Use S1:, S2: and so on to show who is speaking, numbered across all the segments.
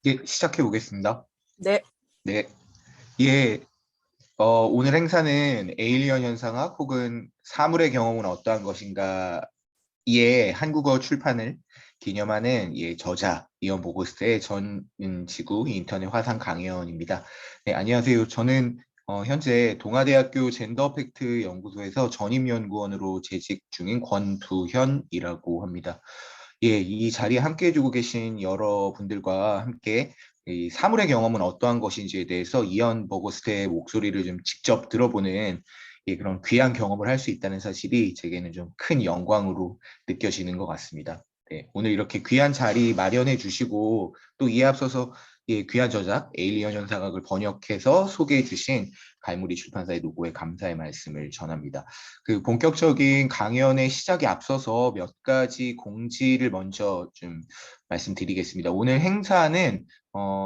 S1: 예, 시작해 보겠습니다.
S2: 네.
S1: 네. 예, 오늘 행사는 에일리언 현상학 혹은 사물의 경험은 어떠한 것인가 의 한국어 출판을 기념하는 저자 이언 보고스의 전지구 인터넷 화상 강연입니다. 네, 안녕하세요. 저는 현재 동아대학교 젠더 팩트 연구소에서 전임연구원으로 재직 중인 권두현이라고 합니다. 예, 이 자리에 함께 해주고 계신 여러분들과 함께 이 사물의 경험은 어떠한 것인지에 대해서 이언 버고스트의 목소리를 좀 직접 들어보는 그런 귀한 경험을 할 수 있다는 사실이 제게는 좀 큰 영광으로 느껴지는 것 같습니다. 네, 오늘 이렇게 귀한 자리 마련해 주시고 또 이에 앞서서 귀한 저작 에일리언 현상학을 번역해서 소개해 주신 갈무리 출판사의 노고에 감사의 말씀을 전합니다. 그 본격적인 강연의 시작에 앞서서 몇 가지 공지를 먼저 좀 말씀드리겠습니다. 오늘 행사는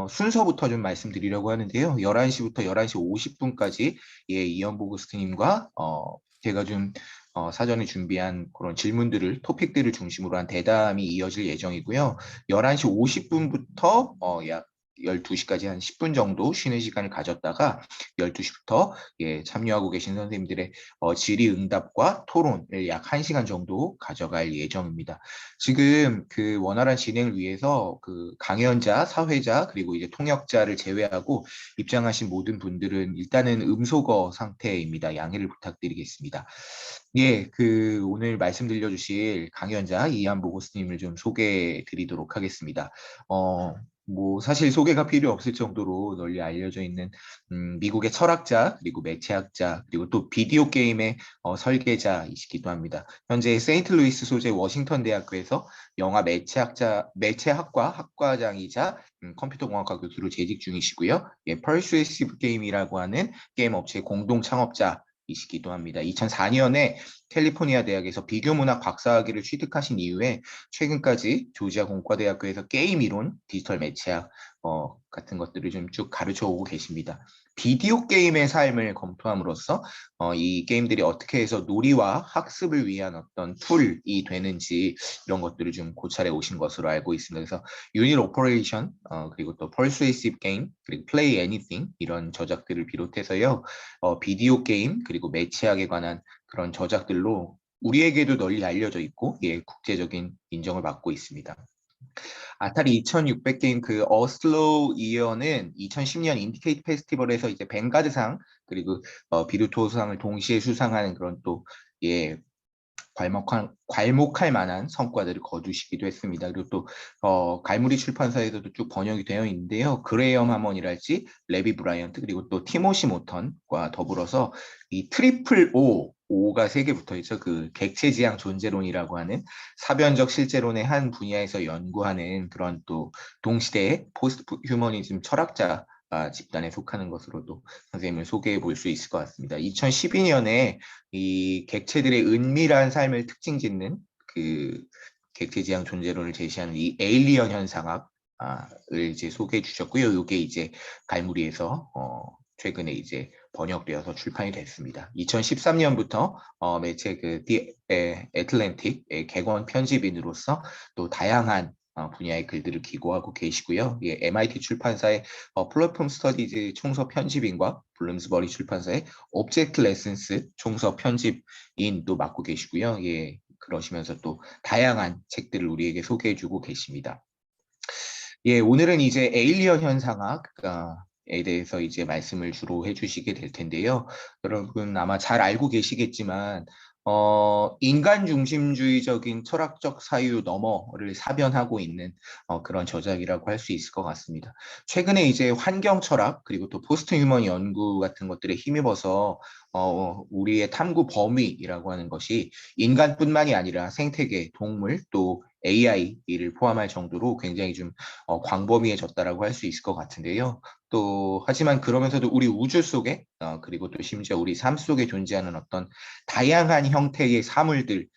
S1: 순서부터 좀 말씀드리려고 하는데요. 11시부터 11시 50분까지 이언 보고스트님과 제가 좀 사전에 준비한 그런 질문들을 토픽들을 중심으로 한 대담이 이어질 예정이고요. 11시 50분부터 약 12시까지 한 10분 정도 쉬는 시간을 가졌다가 12시부터 참여하고 계신 선생님들의 질의응답과 토론을 약 1시간 정도 가져갈 예정입니다. 지금 그 원활한 진행을 위해서 그 강연자, 사회자, 그리고 이제 통역자를 제외하고 입장하신 모든 분들은 일단은 음소거 상태입니다. 양해를 부탁드리겠습니다. 예, 그 오늘 말씀 들려주실 강연자 이안 보고스님을 좀 소개해 드리도록 하겠습니다. 뭐 사실 소개가 필요 없을 정도로 널리 알려져 있는 미국의 철학자 그리고 매체학자 그리고 또 비디오 게임의 설계자이시기도 합니다. 현재 세인트루이스 소재 워싱턴 대학교에서 영화 매체학과 학과장이자 컴퓨터공학과 교수로 재직 중이시고요. 예, 퍼스웨이시브 게임이라고 하는 게임 업체의 공동 창업자 이시기도 합니다. 2004년에 캘리포니아 대학에서 비교문학 박사학위를 취득하신 이후에 최근까지 조지아 공과대학교에서 게임 이론, 디지털 매체학 같은 것들을 좀 쭉 가르쳐 오고 계십니다. 비디오 게임의 삶을 검토함으로써 이 게임들이 어떻게 해서 놀이와 학습을 위한 어떤 툴이 되는지 이런 것들을 좀 고찰해 오신 것으로 알고 있습니다. 그래서 유닛 오퍼레이션 그리고 또 퍼스웨이시브 게임 그리고 플레이 애니띵 이런 저작들을 비롯해서요. 비디오 게임 그리고 매체학에 관한 그런 저작들로 우리에게도 널리 알려져 있고 국제적인 인정을 받고 있습니다. 아타리 2600게임 그 어슬로 이어는 2010년 인디케이트 페스티벌에서 이제 벵가드상 그리고 비루토상을 동시에 수상하는 그런 또 괄목할 만한 성과들을 거두시기도 했습니다. 그리고 또 갈무리 출판사에서도 쭉 번역이 되어 있는데요. 그레이엄 하먼이랄지 레비 브라이언트 그리고 또 티모시 모턴과 더불어서 이 트리플 O가 세 개 붙어 있죠. 그 객체지향 존재론이라고 하는 사변적 실제론의 한 분야에서 연구하는 그런 또 동시대의 포스트 휴머니즘 철학자 집단에 속하는 것으로도 선생님을 소개해 볼 수 있을 것 같습니다. 2012년에 이 객체들의 은밀한 삶을 특징 짓는 그 객체지향 존재론을 제시하는 이 에일리언 현상학을 이제 소개해 주셨고요. 이게 이제 갈무리에서 최근에 이제 번역되어서 출판이 됐습니다. 2013년부터 매체 디 애틀랜틱의 객원 편집인으로서 또 다양한 분야의 글들을 기고하고 계시고요. MIT 출판사의 플랫폼 스터디즈 총서 편집인과 블룸스버리 출판사의 오브젝트 레슨스 총서 편집인도 맡고 계시고요. 그러시면서 또 다양한 책들을 우리에게 소개해주고 계십니다. 오늘은 이제 에일리언 현상학에 대해서 이제 말씀을 주로 해주시게 될 텐데요. 여러분 아마 잘 알고 계시겠지만 인간 중심주의적인 철학적 사유 너머를 사변하고 있는 그런 저작이라고 할 수 있을 것 같습니다. 최근에 이제 환경 철학 그리고 또 포스트 휴먼 연구 같은 것들에 힘입어서 우리의 탐구 범위라고 하는 것이 인간뿐만이 아니라 생태계, 동물 또 AI를 포함할 정도로 굉장히 좀 광범위해졌다라고 할 수 있을 것 같은데요. 또 하지만 그러면서도 우리 우주 속에 그리고 또 심지어 우리 삶 속에 존재하는 어떤 다양한 형태의 사물들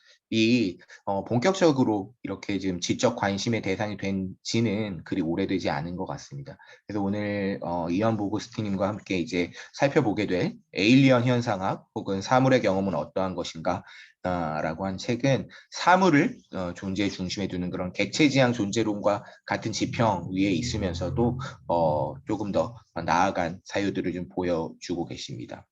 S1: 본격적으로 이렇게 지금 지적 관심의 대상이 된 지는 그리 오래되지 않은 것 같습니다. 그래서 오늘 이언 보고스티님과 함께 이제 살펴보게 될 에일리언 현상학 혹은 사물의 경험은 어떠한 것인가 라고 한 책은 사물을 존재의 중심에 두는 그런 객체지향 존재론과 같은 지평 위에 있으면서도 조금 더 나아간 사유들을 좀 보여주고 계십니다.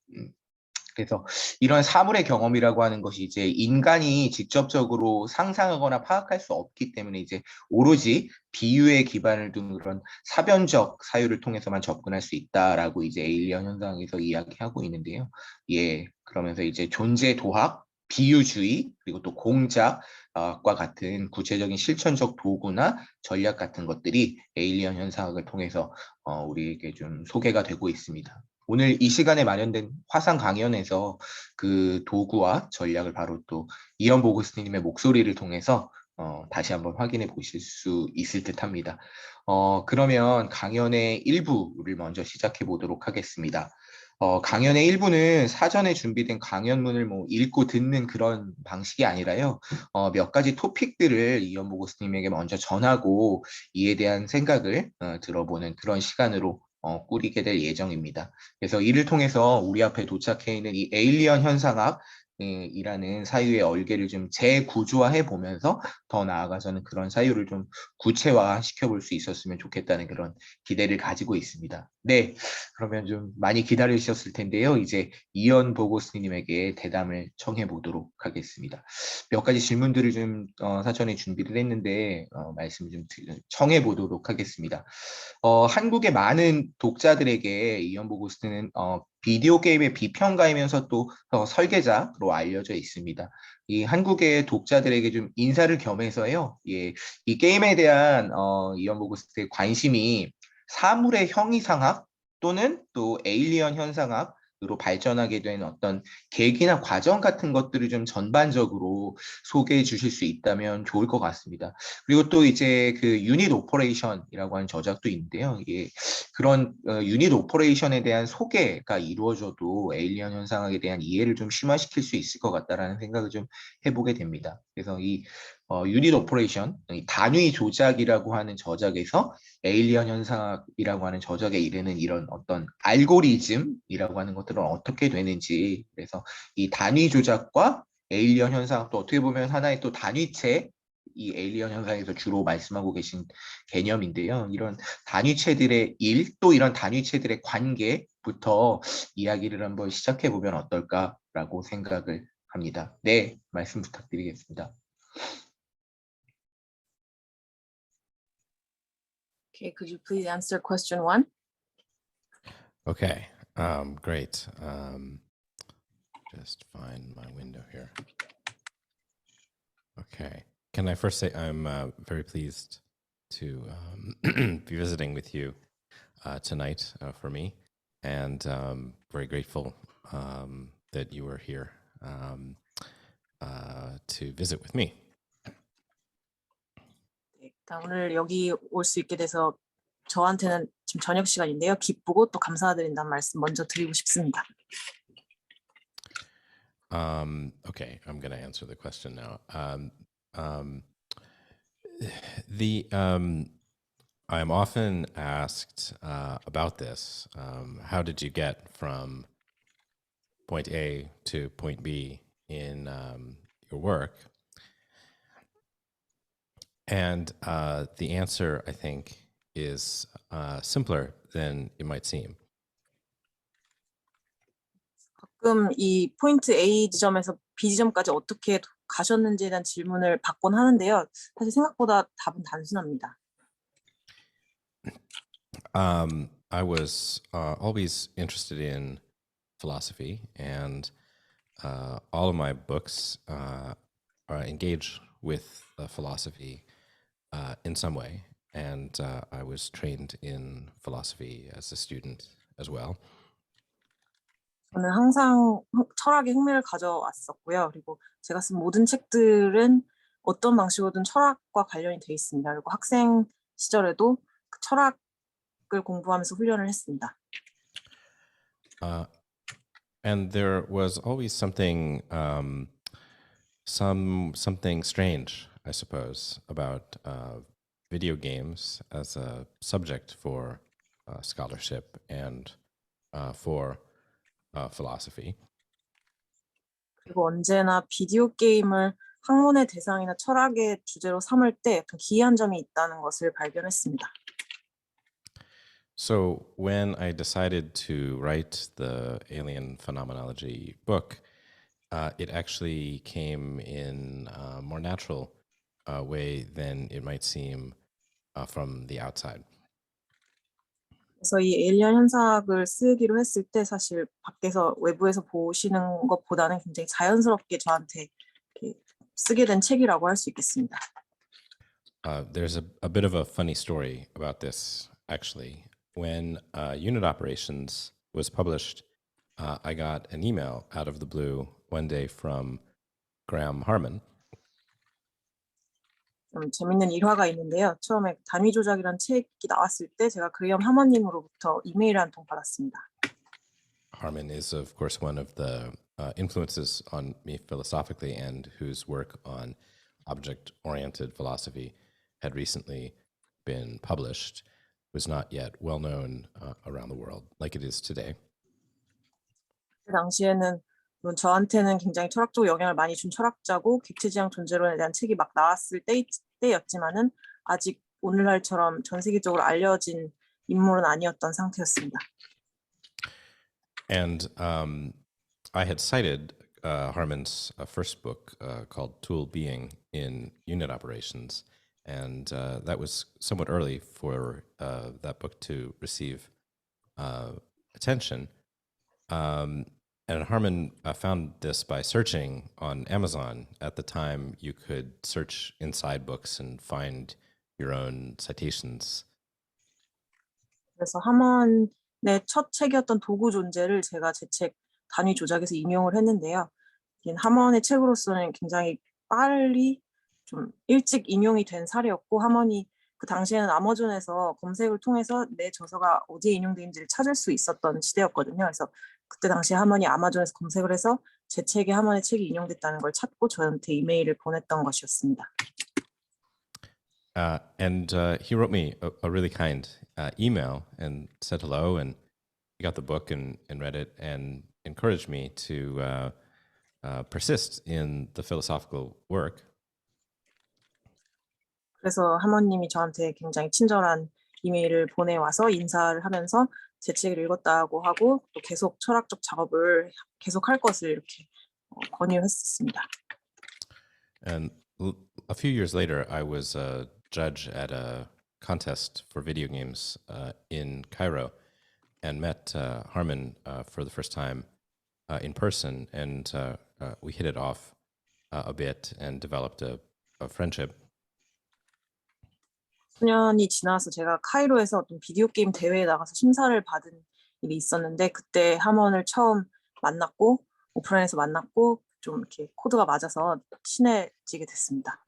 S1: 그래서 이런 사물의 경험이라고 하는 것이 이제 인간이 직접적으로 상상하거나 파악할 수 없기 때문에 이제 오로지 비유에 기반을 둔 그런 사변적 사유를 통해서만 접근할 수 있다라고 이제 에일리언 현상에서 이야기하고 있는데요. 예, 그러면서 이제 존재 도학, 비유주의, 그리고 또 공작과 같은 구체적인 실천적 도구나 전략 같은 것들이 에일리언 현상학을 통해서 우리에게 좀 소개가 되고 있습니다. 오늘 이 시간에 마련된 화상 강연에서 그 도구와 전략을 바로 또 이언 보그스님의 목소리를 통해서 다시 한번 확인해 보실 수 있을 듯 합니다. 그러면 강연의 1부를 먼저 시작해 보도록 하겠습니다. 강연의 1부는 사전에 준비된 강연문을 뭐 읽고 듣는 그런 방식이 아니라요. 몇 가지 토픽들을 이언 보그스님에게 먼저 전하고 이에 대한 생각을 들어보는 그런 시간으로 꾸리게 될 예정입니다. 그래서 이를 통해서 우리 앞에 도착해 있는 이 에일리언 현상학 이라는 사유의 얼개를 좀 재구조화해 보면서 더 나아가서는 그런 사유를 좀 구체화 시켜볼 수 있었으면 좋겠다는 그런 기대를 가지고 있습니다. 네, 그러면 좀 많이 기다리셨을 텐데요. 이제 이언 보고스님에게 대담을 청해 보도록 하겠습니다. 몇 가지 질문들을 좀 사전에 준비를 했는데 말씀 좀 청해 보도록 하겠습니다. 한국의 많은 독자들에게 이언 보고스는 비디오 게임의 비평가이면서 또 설계자로 알려져 있습니다. 이 한국의 독자들에게 좀 인사를 겸해서요. 예, 이 게임에 대한 이언 보고스의 관심이 사물의 형이상학 또는 또 에일리언 현상학으로 발전하게 된 어떤 계기나 과정 같은 것들을 좀 전반적으로 소개해 주실 수 있다면 좋을 것 같습니다. 그리고 또 이제 그 유닛 오퍼레이션이라고 하는 저작도 있는데요. 이게 그런 유닛 오퍼레이션에 대한 소개가 이루어져도 에일리언 현상학에 대한 이해를 좀 심화시킬 수 있을 것 같다라는 생각을 좀 해보게 됩니다. 그래서 이 유닛 오퍼레이션, 단위 조작이라고 하는 저작에서 에일리언 현상학이라고 하는 저작에 이르는 이런 어떤 알고리즘이라고 하는 것들은 어떻게 되는지, 그래서 이 단위 조작과 에일리언 현상학도 어떻게 보면 하나의 또 단위체, 이 에일리언 현상에서 주로 말씀하고 계신 개념인데요. 이런 단위체들의 일, 또 이런 단위체들의 관계부터 이야기를 한번 시작해 보면 어떨까라고 생각을 합니다. 네, 말씀 부탁드리겠습니다.
S2: Okay, could you please answer question 1?
S3: Okay, great. Just find my window here. Okay, can I first say I'm very pleased to be visiting with you tonight for me, and very grateful that you were here to visit with me.
S2: 네, 일단 오늘 여기 올 수 있게 돼서 저한테는 지금 저녁 시간인데요. 기쁘고 또 감사드린다는 말씀 먼저 드리고 싶습니다.
S3: Okay, I'm going to answer the question now. I'm often asked about this. How did you get from point A to point B in your work? And the answer, I think, is simpler than it might seem.
S2: 가끔 이 포인트 A 지점에서 B 지점까지 어떻게 가셨는지에 대한 질문을 받곤 하는데요. 사실 생각보다 답은 단순합니다.
S3: I was always interested in philosophy, and all of my books engage with philosophy in some way. And I was trained in philosophy as a student as well.
S2: 저는 항상 철학에 흥미를 가져왔었고요. 그리고 제가 쓴 모든 책들은 어떤 방식으로든 철학과 관련이 돼 있습니다. 그리고 학생 시절에도 그 철학을 공부하면서 훈련을 했습니다.
S3: And there was always something something strange, I suppose, about video games as a subject for scholarship and for philosophy.
S2: 그리고 언제나 비디오 게임을 학문의 대상이나 철학의 주제로 삼을 때 어떤 기이한 점이 있다는 것을 발견했습니다.
S3: So when I decided to write the alien phenomenology book, it actually came in a more natural way than it might seem from the outside.
S2: 그래서 이 에일리언 현상학을 쓰기로 했을 때 사실 밖에서 외부에서 보시는 것보다는 굉장히 자연스럽게 저한테 이렇게 쓰게 된 책이라고 할 수 있겠습니다.
S3: There's a bit of a funny story about this, actually. When Unit Operations was published, I got an email out of the blue one day from Graham Harman.
S2: 좀 재밌는 일화가 있는데요. 처음에 단위 조작이라는 책이 나왔을 때 제가 그레이엄 하머님으로부터 이메일을 한 통 받았습니다.
S3: Harman is, of course, one of the influences on me philosophically, and whose work on object-oriented philosophy had recently been published, was not yet well known around the world like it is today.
S2: 그 당시에는 물론 저한테는 굉장히 철학적 영향을 많이 준 철학자고 객체지향 존재론에 대한 책이 막 나왔을 때였지만은 아직 오늘날처럼 전 세계적으로 알려진 인물은 아니었던 상태였습니다.
S3: And I had cited Harman's first book called Tool Being in Unit Operations, and that was somewhat early for that book to receive attention. And Harman found this by searching on Amazon. At the time, you could search inside books and find your own citations.
S2: 그래서 하먼의 첫 책이었던 도구 존재를 제가 제 책 단위 조작에서 인용을 했는데요. 하먼의 책으로서는 굉장히 빨리 좀 일찍 인용이 된 사례였고 하먼이 그 당시에는 아마존에서 검색을 통해서 내 저서가 어디에 인용되는지를 찾을 수 있었던 시대였거든요. 그래서 그때 당시 하먼이 아마존에서 검색을 해서 제 책에 하먼의 책이 인용됐다는 걸 찾고 저한테 이메일을 보냈던 것이었습니다.
S3: And he wrote me a really kind email and said hello, and he got the book and read it and encouraged me to persist in the philosophical work.
S2: 그래서 하먼님이 저한테 굉장히 친절한 이메일을 보내와서 인사를 하면서 제 책을 읽었다고 하고 또 계속 철학적 작업을 계속할 것을 이렇게 권유했었습니다.
S3: And a few years later, I was a judge at a contest for video games in Cairo, and met Harman for the first time in person, and we hit it off a bit and developed a friendship.
S2: 수년이 지나서 제가 카이로에서 어떤 비디오 게임 대회에 나가서 심사를 받은 일이 있었는데 그때 하먼을 처음 만났고 오프라인에서 만났고 좀 이렇게 코드가 맞아서 친해지게 됐습니다.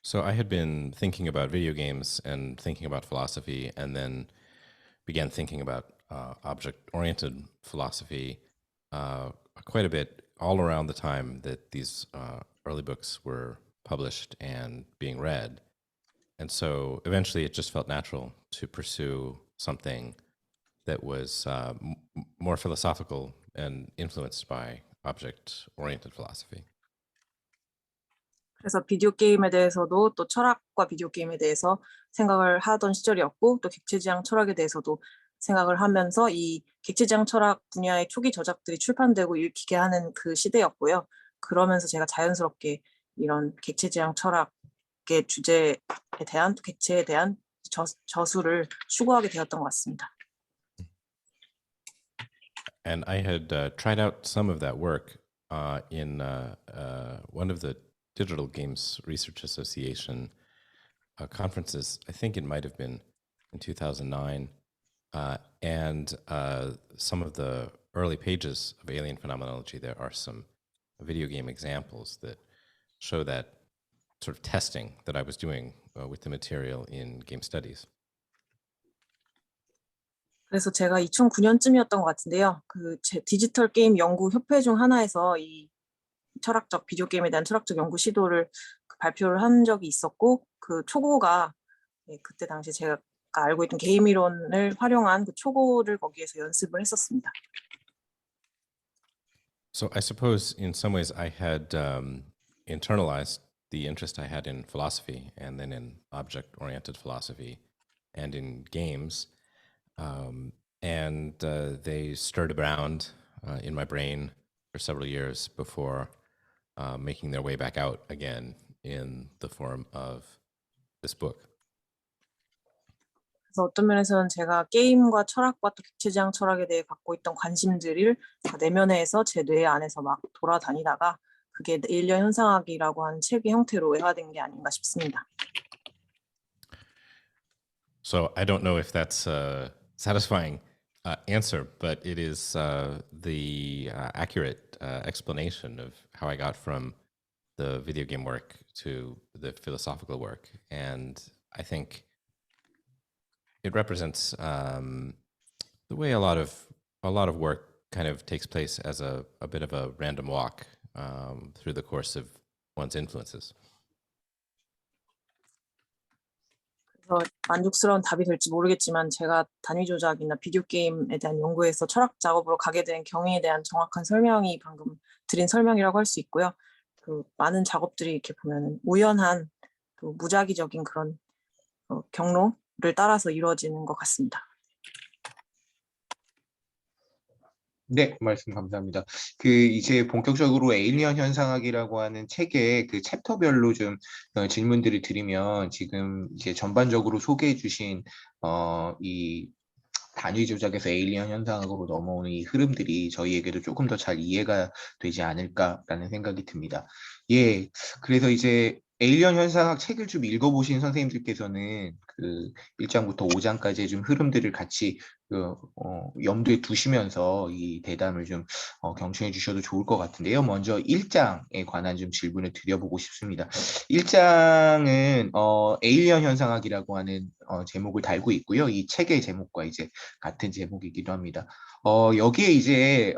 S3: So I had been thinking about video games and thinking about philosophy, and then began thinking about object-oriented philosophy quite a bit all around the time that these early books were published and being read. And so eventually it just felt natural to pursue something that was more philosophical and influenced by object-oriented philosophy.
S2: 그래서 비디오 게임에 대해서도 또 철학과 비디오 게임에 대해서 생각을 하던 시절이었고 또 객체지향 철학에 대해서도 생각을 하면서 이 객체지향 철학 분야의 초기 저작들이 출판되고 읽히게 하는 그 시대였고요. 그러면서 제가 자연스럽게 이런 객체지향 철학의 주제에 대한 또 객체에 대한 저수를 추구하게 되었던 것 같습니다.
S3: And I had tried out some of that work in one of the Digital Games Research Association conferences. I think it might have been in 2009. And some of the early pages of Alien Phenomenology, there are some video game examples that show that sort of testing that I was doing with the material in game studies.
S2: 그래서 제가 2009년쯤이었던 것 같은데요. 그 제 디지털 게임 연구 협회 중 하나에서 이 철학적 비디오 게임에 대한 철학적 연구 시도를 발표를 한 적이 있었고 그 초고가 그때 당시 제가 알고 있던 게임 이론을 활용한 그 초고를 거기에서 연습을 했었습니다.
S3: So I suppose in some ways I had internalized the interest I had in philosophy and then in object-oriented philosophy and in games. And they stirred around in my brain for several years before making their way back out again in the form of this book.
S2: 그래서 어떤 면에서는 제가 게임과 철학과 또 객체지향 철학에 대해 갖고 있던 관심들을 내면에서 제 뇌 안에서 막 돌아다니다가 그게 에일리언 현상학이라고 하는 책의 형태로 외화된 게 아닌가 싶습니다.
S3: So I don't know if that's a satisfying answer, but it is the accurate explanation of how I got from the video game work to the philosophical work. And I think it represents the way a lot of work kind of takes place as a bit of a random walk through the course of one's influences.
S2: 그래서 만족스러운 답이 될지 모르겠지만 제가 단위 조작이나 비디오 게임에 대한 연구에서 철학 작업으로 가게 된 경위에 대한 정확한 설명이 방금 드린 설명이라고 할 수 있고요. 그 많은 작업들이 이렇게 보면 우연한 또 무작위적인 그런 경로를 따라서 이루어지는 것 같습니다.
S1: 네, 말씀 감사합니다. 그 이제 본격적으로 에일리언 현상학이라고 하는 책의 그 챕터별로 좀 질문들을 드리면 지금 이제 전반적으로 소개해 주신 이 단위 조작에서 에일리언 현상학으로 넘어오는 이 흐름들이 저희에게도 조금 더 잘 이해가 되지 않을까라는 생각이 듭니다. 예, 그래서 이제 에일리언 현상학 책을 좀 읽어보신 선생님들께서는 그 1장부터 5장까지의 좀 흐름들을 같이 염두에 두시면서 이 대담을 좀 경청해 주셔도 좋을 것 같은데요. 먼저 1장에 관한 좀 질문을 드려보고 싶습니다. 1장은 에일리언 현상학이라고 하는 제목을 달고 있고요. 이 책의 제목과 이제 같은 제목이기도 합니다. 여기에 이제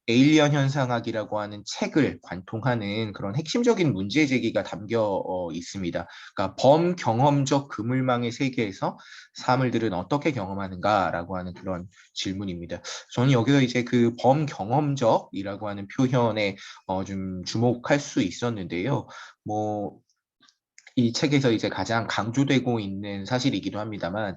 S1: 에일리언 현상학이라고 하는 책을 관통하는 그런 핵심적인 문제 제기가 담겨 있습니다. 그러니까 범경험적 그물망의 세계에서 사물들은 어떻게 경험하는가라고 하는 그런 질문입니다. 저는 여기서 이제 그 범경험적이라고 하는 표현에 좀 주목할 수 있었는데요. 이 책에서 이제 가장 강조되고 있는 사실이기도 합니다만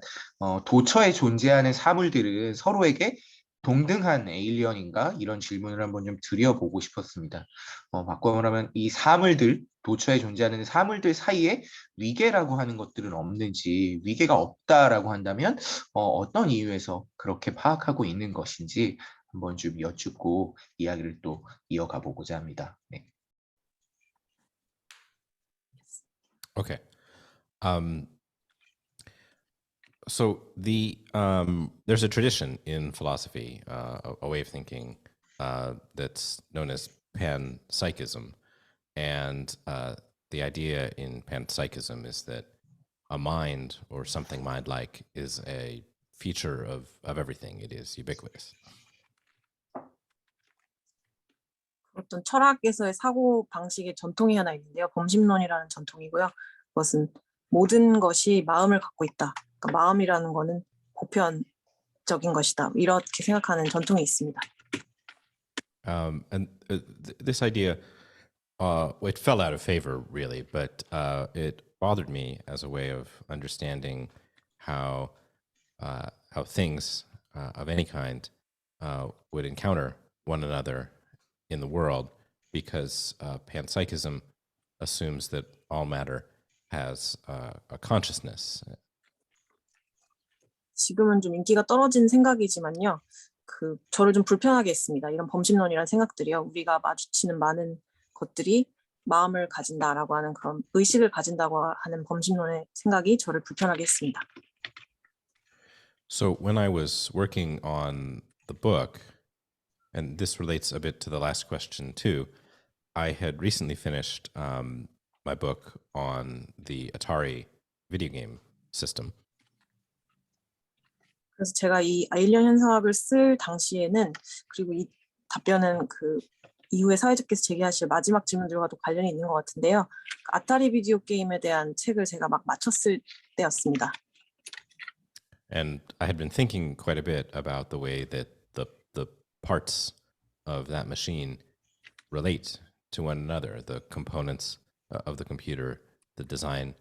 S1: 도처에 존재하는 사물들은 서로에게 동등한 에일리언인가? 이런 질문을 한번 좀 드려보고 싶었습니다. 바꿔 말하면 이 사물들, 도처에 존재하는 사물들 사이에 위계라고 하는 것들은 없는지, 위계가 없다라고 한다면 어떤 이유에서 그렇게 파악하고 있는 것인지 한번 좀 여쭙고 이야기를 또 이어가 보고자 합니다. 네.
S3: Okay. So there's a tradition in philosophy, a way of thinking that's known as panpsychism, and the idea in panpsychism is that a mind or something mind-like is a feature of everything. It is ubiquitous.
S2: 어떤 철학에서의 사고 방식의 전통이 하나 있는데요. 범심론이라는 전통이고요. 그것은 모든 것이 마음을 갖고 있다. 그러니까 마음이라는 거는 보편적인 것이다. 이렇게 생각하는 전통이 있습니다.
S3: And this idea, it fell out of favor, really, but it bothered me as a way of understanding how things of any kind would encounter one another in the world, because panpsychism assumes that all matter has a consciousness.
S2: 지금은 좀 인기가 떨어진 생각이지만요. 저를 좀 불편하게 했습니다. 이런 범심론이라는 생각들이요. 우리가 마주치는 많은 것들이 마음을 가진다라고 하는 그런 의식을 가진다고 하는 범심론의 생각이 저를 불편하게 했습니다.
S3: So when I was working on the book, and this relates a bit to the last question too, I had recently finished my book on the Atari video game system.
S2: 그래서 제가 이 에일리언 현상학을 쓸 당시에는 그리고 이 답변은 이후에 사회자께서 제기하실 마지막 질문들과도 관련이 있는 것 같은데요. 아타리 비디오 게임에 대한 책을 제가 막 마쳤을 때였습니다.
S3: And I had been thinking quite a bit about the way that the parts of that machine relate to one another, the components of the computer, the design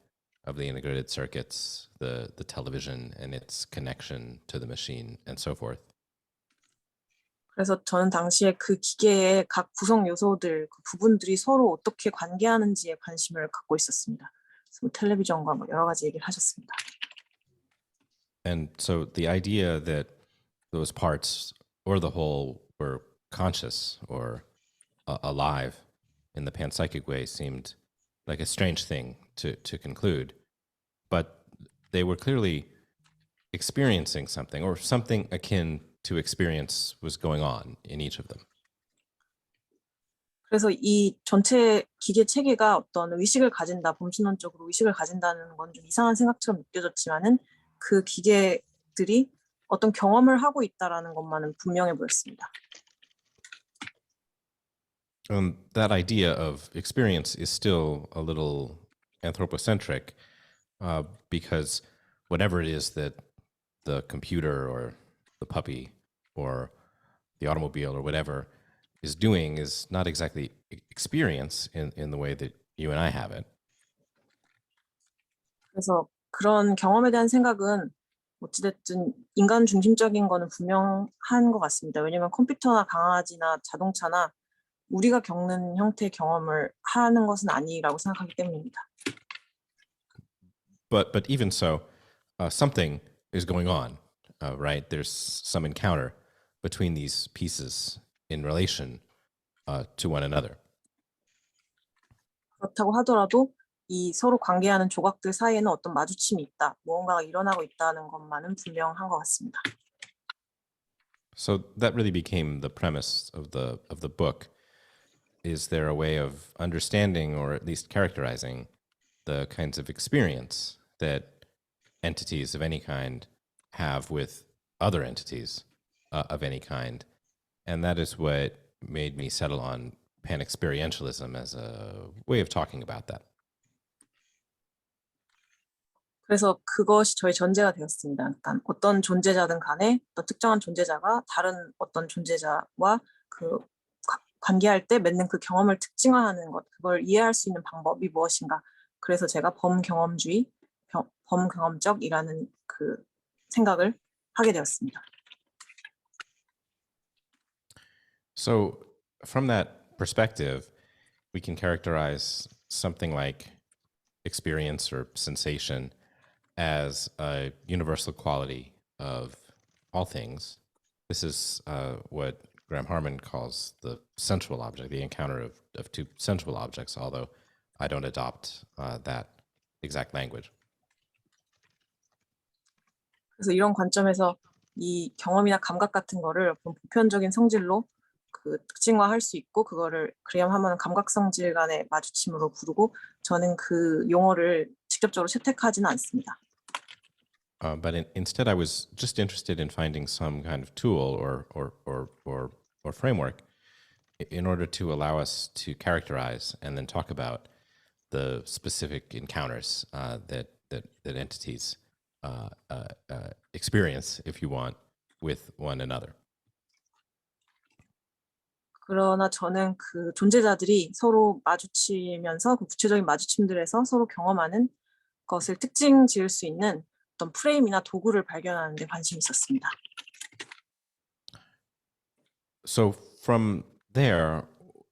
S3: of the integrated circuits, the television and its connection to the machine, and so forth.
S2: 그래서 저는 당시에 그 기계의 각 구성 요소들, 그 부분들이 서로 어떻게 관계하는지에 관심을 갖고 있었습니다. 그래서 뭐 텔레비전과 뭐 여러 가지 얘기를 하셨습니다.
S3: And so the idea that those parts or the whole were conscious or alive in the panpsychic way seemed like a strange thing to conclude, but they were clearly experiencing something or something akin to experience was going on in each of them.
S2: 그래서 이 전체 기계 체계가 어떤 의식을 가진다, 범신론적으로 의식을 가진다는 건 좀 이상한 생각처럼 느껴졌지만은 그 기계들이 어떤 경험을 하고 있다라는 것만은 분명해 보였습니다.
S3: That idea of experience is still a little anthropocentric because whatever it is that the computer or the puppy or the automobile or whatever is doing is not exactly experience in the way that you and I have it.
S2: 그래서 그런 경험에 대한 생각은 어찌됐든 인간 중심적인 거는 분명한 것 같습니다. 왜냐하면 컴퓨터나 강아지나 자동차나 우리가 겪는 형태의 경험을 하는 것은 아니라고 생각하기 때문입니다.
S3: But even so, something is going on, right? There's some encounter between these pieces in relation to one another.
S2: 그렇다고 하더라도 이 서로 관계하는 조각들 사이에는 어떤 마주침이 있다, 무언가가 일어나고 있다는 것만은 분명한 것 같습니다.
S3: So that really became the premise of the book. Is there a way of understanding or at least characterizing the kinds of experience that entities of any kind have with other entities of any kind? And that is what made me settle on panexperientialism as a way of talking about that.
S2: 그래서 그것이 저의 전제가 되었습니다. 일단 어떤 존재자든 간에 어떤 특정한 존재자가 다른 어떤 존재자와 그 관계할 때 맺는 그 경험을 특징화하는 것, 그걸 이해할 수 있는 방법이 무엇인가. 그래서 제가 범경험주의, 범경험적이라는 그 생각을 하게 되었습니다.
S3: So from that perspective, we can characterize something like experience or sensation as a universal quality of all things. This is what Graham Harman calls the sensual object, the encounter of two sensual objects, although I don't adopt that exact language.
S2: 그래서 이런 관점에서 이 경험이나 감각 같은 거를 어떤 보편적인 성질로 그 특징화할 수 있고, 그거를 그레이엄 하먼은 감각 성질 간의 마주침으로 부르고, 저는 그 용어를 직접적으로 채택하지는 않습니다.
S3: But instead, I was just interested in finding some kind of tool or framework in order to allow us to characterize and then talk about the specific encounters that entities experience, if you want, with one another.
S2: 그러나 저는 그 존재자들이 서로 마주치면서 그 구체적인 마주침들에서 서로 경험하는 것을 특징 지을 수 있는 어떤 프레임이나 도구를 발견하는 데 관심이 있었습니다.
S3: So from there,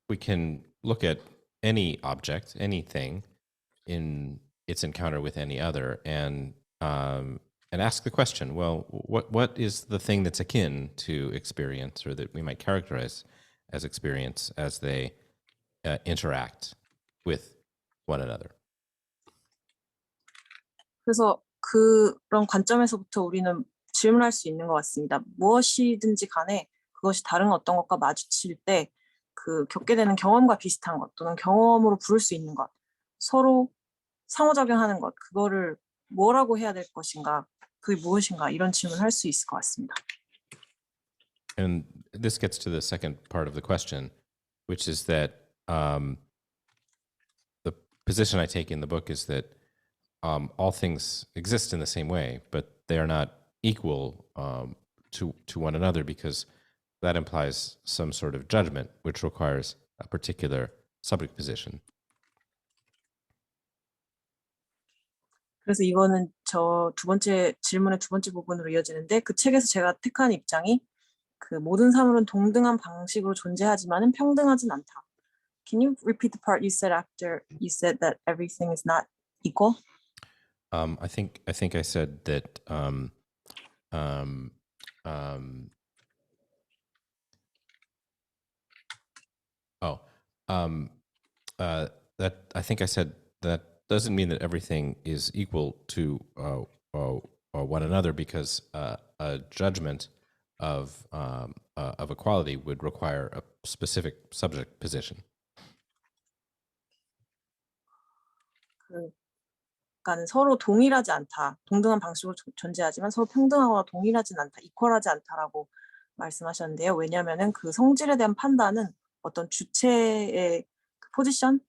S3: we can look at any object, anything, in its encounter with any other, and ask the question: well, what is the thing that's akin to experience, or that we might characterize as experience, as they interact with one another?
S2: 그래서 그런 관점에서부터 우리는 질문할 수 있는 것 같습니다. 무엇이든지 간에 그것이 다른 어떤 것과 마주칠 때 그 겪게 되는 경험과 비슷한 것, 또는 경험으로 부를 수 있는 것, 서로 상호작용하는 것, 그거를 뭐라고 해야 될 것인가, 그게 무엇인가, 이런 질문을 할 수 있을 것 같습니다.
S3: And this gets to the second part of the question, which is that the position I take in the book is that all things exist in the same way, but they are not equal to one another, because that implies some sort of judgment, which requires a particular subject position.
S2: 그래서 이거는 저 두 번째 질문의 두 번째 부분으로 이어지는데, 그 책에서 제가 택한 입장이 그 모든 사물은 동등한 방식으로 존재하지만은 평등하진 않다. Can you repeat the part you said after you said that everything is not equal?
S3: I think I said that that I think I said that doesn't mean that everything is equal to one another, because a judgment of equality would require a specific subject position.
S2: 그러니까는 서로 동일하지 않다. 동등한 방식으로 존재하지만 서로 평등하거나 동일하진 않다. 이퀄하지 않다라고 말씀하셨는데요. 왜냐하면은 그 성질에 대한 판단은 어떤 주체의 그 포지션을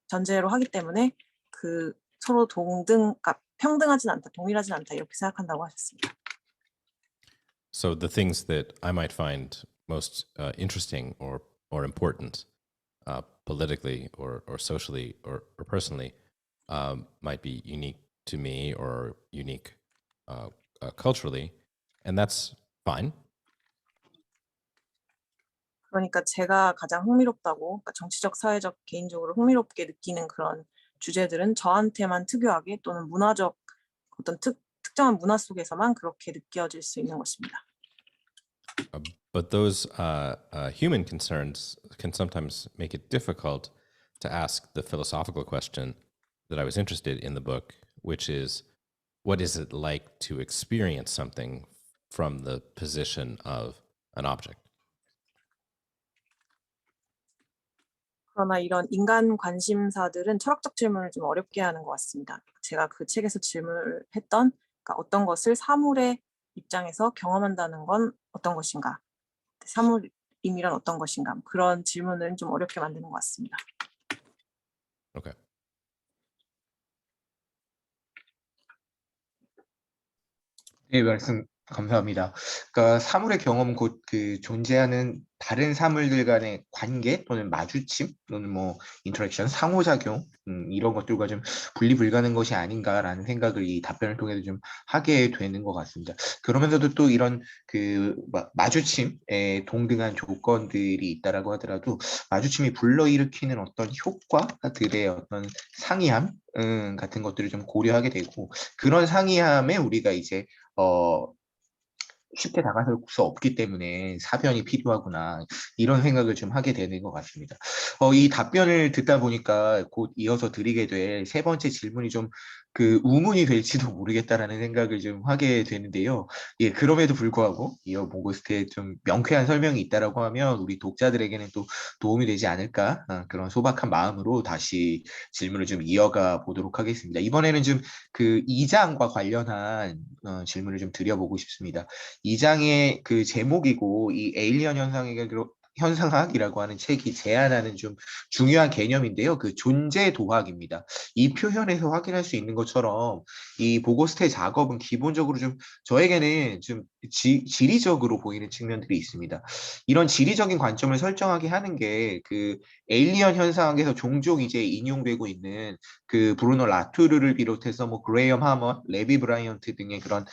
S2: 전제로 하기 때문에 그 서로 그러니까 평등하진 않다, 동일하진 않다 이렇게 생각한다고 하셨습니다.
S3: So the things that I might find most interesting or important politically or socially or personally might be unique to me or unique culturally, and that's fine.
S2: 그러니까 제가 가장 흥미롭다고, 그러니까 정치적, 사회적, 개인적으로 흥미롭게 느끼는 그런 주제들은 저한테만 특유하게 또는 문화적 어떤 특정한 문화 속에서만 그렇게 느껴질 수 있는 것입니다.
S3: But those human concerns can sometimes make it difficult to ask the philosophical question that I was interested in the book, which is, what is it like to experience something from the position of an object?
S2: 그러나 이런 인간 관심사들은 철학적 질문을 좀 어렵게 하는 것 같습니다. 제가 그 책에서 질문을 했던, 그러니까 어떤 것을 사물의 입장에서 경험한다는 건 어떤 것인가, 사물임이란 어떤 것인가, 그런 질문을 좀 어렵게 만드는 것 같습니다.
S3: Okay.
S1: 네, 말씀 감사합니다. 그러니까 사물의 경험은 곧 그 존재하는 다른 사물들 간의 관계 또는 마주침 또는 뭐 인터랙션, 상호작용 이런 것들과 좀 분리 불가능한 것이 아닌가라는 생각을 이 답변을 통해서 좀 하게 되는 것 같습니다. 그러면서도 또 이런 그 마주침에 동등한 조건들이 있다라고 하더라도 마주침이 불러일으키는 어떤 효과들의 어떤 상이함 같은 것들을 좀 고려하게 되고, 그런 상이함에 우리가 이제 쉽게 다가설 수 없기 때문에 사변이 필요하구나, 이런 생각을 좀 하게 되는 것 같습니다. 이 답변을 듣다 보니까 곧 이어서 드리게 될 세 번째 질문이 좀 그 우문이 될지도 모르겠다라는 생각을 좀 하게 되는데요. 예, 그럼에도 불구하고 이어 보고스트에 좀 명쾌한 설명이 있다라고 하면 우리 독자들에게는 또 도움이 되지 않을까, 그런 소박한 마음으로 다시 질문을 좀 이어가 보도록 하겠습니다. 이번에는 좀 그 2장과 관련한 질문을 좀 드려보고 싶습니다. 2장의 그 제목이고 이 에일리언 현상학이라고 하는 책이 제안하는 좀 중요한 개념인데요. 그 존재 도학입니다. 이 표현에서 확인할 수 있는 것처럼 이 보고스트의 작업은 기본적으로 좀 저에게는 좀 지리적으로 보이는 측면들이 있습니다. 이런 지리적인 관점을 설정하게 하는 게 그 에일리언 현상학에서 종종 이제 인용되고 있는 그 브루노 라투르를 비롯해서 뭐 그레이엄 하먼, 레비 브라이언트 등의 그런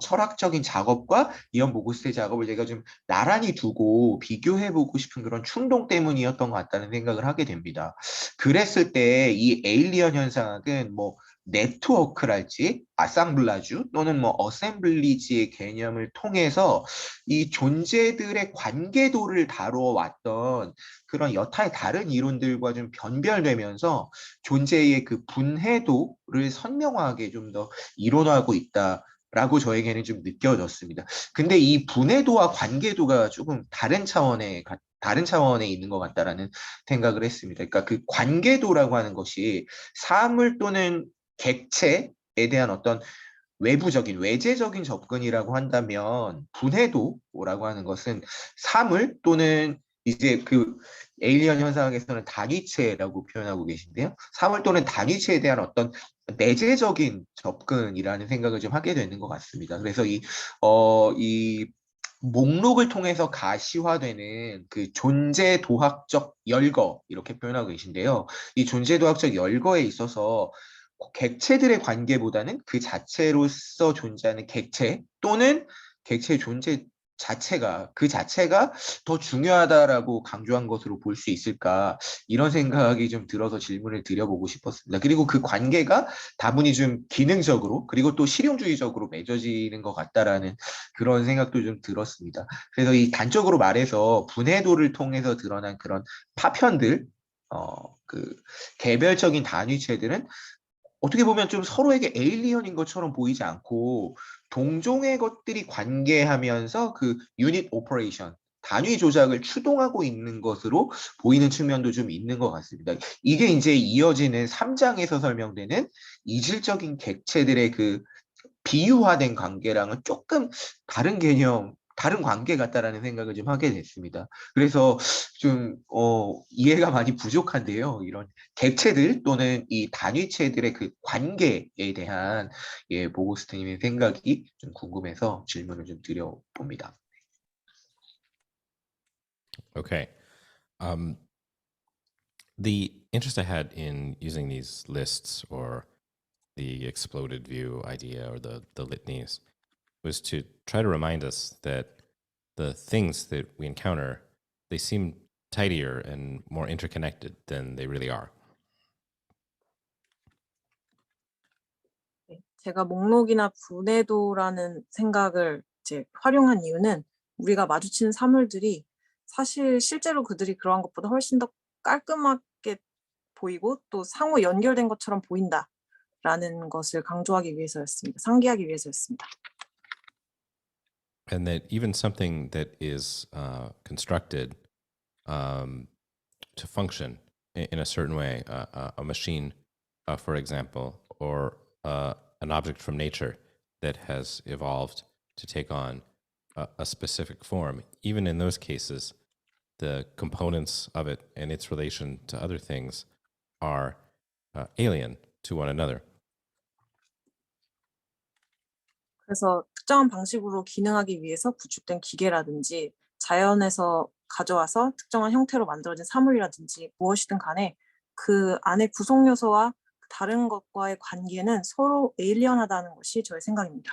S1: 철학적인 작업과 이언 보고스트의 작업을 제가 좀 나란히 두고 비교해보고 싶은 그런 충동 때문이었던 것 같다는 생각을 하게 됩니다. 그랬을 때 이 에일리언 현상학은 뭐 네트워크랄지 아상블라주 또는 뭐 어셈블리지의 개념을 통해서 이 존재들의 관계도를 다뤄왔던 그런 여타의 다른 이론들과 좀 변별되면서 존재의 그 분해도를 선명하게 좀 더 이론화하고 있다라고 저에게는 좀 느껴졌습니다. 근데 이 분해도와 관계도가 조금 다른 차원에 있는 것 같다라는 생각을 했습니다. 그러니까 그 관계도라고 하는 것이 사물 또는 객체에 대한 어떤 외부적인 외재적인 접근이라고 한다면, 분해도라고 하는 것은 사물 또는 이제 그 에일리언 현상에서는 단위체라고 표현하고 계신데요. 사물 또는 단위체에 대한 어떤 내재적인 접근이라는 생각을 좀 하게 되는 것 같습니다. 그래서 이 목록을 통해서 가시화되는 그 존재 도학적 열거 이렇게 표현하고 계신데요. 이 존재 도학적 열거에 있어서 객체들의 관계보다는 그 자체로서 존재하는 객체 또는 객체의 존재 자체가 그 자체가 더 중요하다라고 강조한 것으로 볼 수 있을까 이런 생각이 좀 들어서 질문을 드려보고 싶었습니다. 그리고 그 관계가 다분히 좀 기능적으로 그리고 또 실용주의적으로 맺어지는 것 같다라는 그런 생각도 좀 들었습니다. 그래서 이 단적으로 말해서 분해도를 통해서 드러난 그런 파편들, 그 개별적인 단위체들은 어떻게 보면 좀 서로에게 에일리언인 것처럼 보이지 않고 동종의 것들이 관계하면서 그 유닛 오퍼레이션, 단위 조작을 추동하고 있는 것으로 보이는 측면도 좀 있는 것 같습니다. 이게 이제 이어지는 3장에서 설명되는 이질적인 객체들의 그 비유화된 관계랑은 조금 다른 개념, 다른 관계 같다라는 생각을 좀 하게 됐습니다. 그래서 좀 이해가 많이 부족한데요. 이런 객체들 또는 이 단위체들의 그 관계에 대한 보고스트님의 생각이 좀 궁금해서 질문을 좀 드려봅니다.
S3: Okay. Um, the interest I had in using these lists or the exploded view idea or the litanies was to try to remind us that the things that we encounter, they seem tidier and more interconnected than they really are.
S2: 네, 제가 목록이나 분해도라는 생각을 이제 활용한 이유는 우리가 마주치는 사물들이 사실 실제로 그들이 그러한 것보다 훨씬 더 깔끔하게 보이고 또 상호 연결된 것처럼 보인다라는 것을 강조하기 위해서였습니다. 상기하기 위해서였습니다.
S3: And that even something that is constructed to function in a certain way, a machine, for example, or an object from nature that has evolved to take on a specific form, even in those cases, the components of it and its relation to other things are alien to one another.
S2: 그래서 특정한 방식으로 기능하기 위해서 구축된 기계라든지 자연에서 가져와서 특정한 형태로 만들어진 사물이라든지 무엇이든 간에 그 안에 구성 요소와 다른 것과의 관계는 서로 에일리언하다는 것이 저의 생각입니다.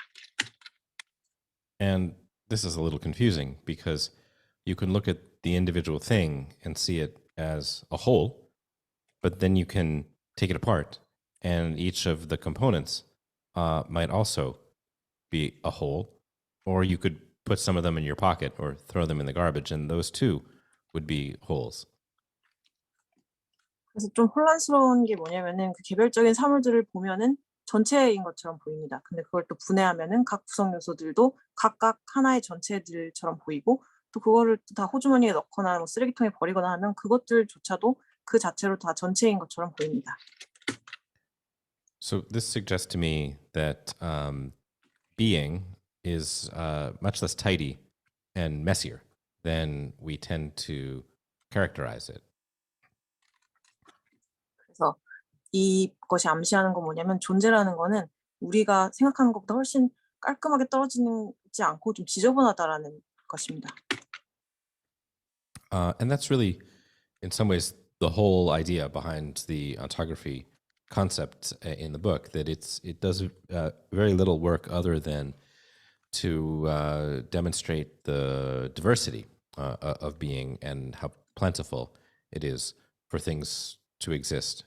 S3: And this is a little confusing because you can look at the individual thing and see it as a whole, but then you can take it apart, and each of the components might also be a whole, or you could put some of them in your pocket or throw them in the garbage, and those too would be holes.
S2: 그래서 좀 혼란스러운 게 뭐냐면은 그 개별적인 사물들을 보면은 전체인 것처럼 보입니다. 근데 그걸 또 분해하면은 각 구성 요소들도 각각 하나의 전체들처럼 보이고 또 그거를 다 호주머니에 넣거나 뭐 쓰레기통에 버리거나 하면 그것들조차도 그 자체로 다 전체인 것처럼 보입니다.
S3: So this suggests to me that being is much less tidy and messier than we tend to characterize it.
S2: 그래서 이것이 암시하는 건 뭐냐면 존재라는 거는 우리가 생각하는 것보다 훨씬 깔끔하게 떨어지지 않고 좀 지저분하다라는 것입니다.
S3: And that's really, in some ways, the whole idea behind the ontography concept in the book. That it does very little work other than to demonstrate the diversity of being and how plentiful it is for things to exist.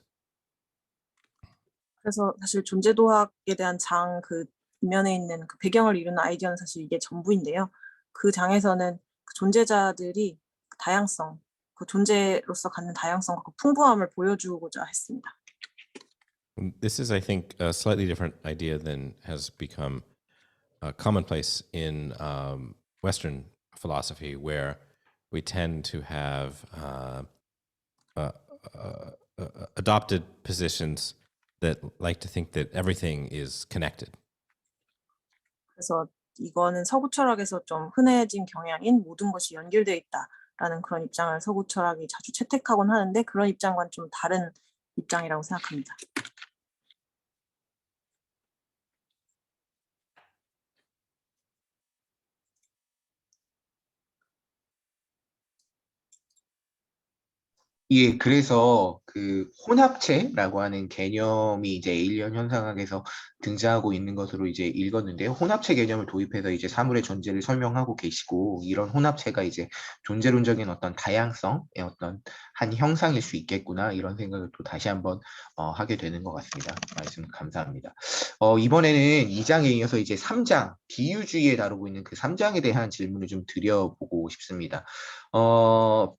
S2: 그래서 사실 존재도학에 대한 장 그 뒷면에 있는 그 배경을 이루는 아이디어는 사실 이게 전부인데요. 그 장에서는 그 존재자들이 그 다양성, 그 존재로서 갖는 다양성과 그 풍부함을 보여주고자 했습니다.
S3: This is, I think, a slightly different idea than has become commonplace in Western philosophy, where we tend to have adopted positions that like to think that everything is connected.
S2: 그래서 이거는 서구 철학에서 좀 흔해진 경향인 모든 것이 연결되어 있다. 라는 그런 입장을 서구 철학이 자주 채택하곤 하는데 그런 입장과는 좀 다른 입장이라고 생각합니다.
S1: 예, 그래서 그 혼합체라고 하는 개념이 이제 에일리언 현상학에서 등장하고 있는 것으로 이제 읽었는데요. 혼합체 개념을 도입해서 이제 사물의 존재를 설명하고 계시고, 이런 혼합체가 이제 존재론적인 어떤 다양성의 어떤 한 형상일 수 있겠구나, 이런 생각을 또 다시 한번 하게 되는 것 같습니다. 말씀 감사합니다. 이번에는 2장에 이어서 이제 3장, 비유주의에 다루고 있는 그 3장에 대한 질문을 좀 드려보고 싶습니다.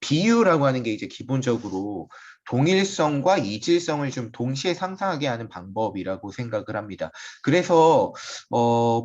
S1: 비유라고 하는 게 이제 기본적으로 동일성과 이질성을 좀 동시에 상상하게 하는 방법이라고 생각을 합니다. 그래서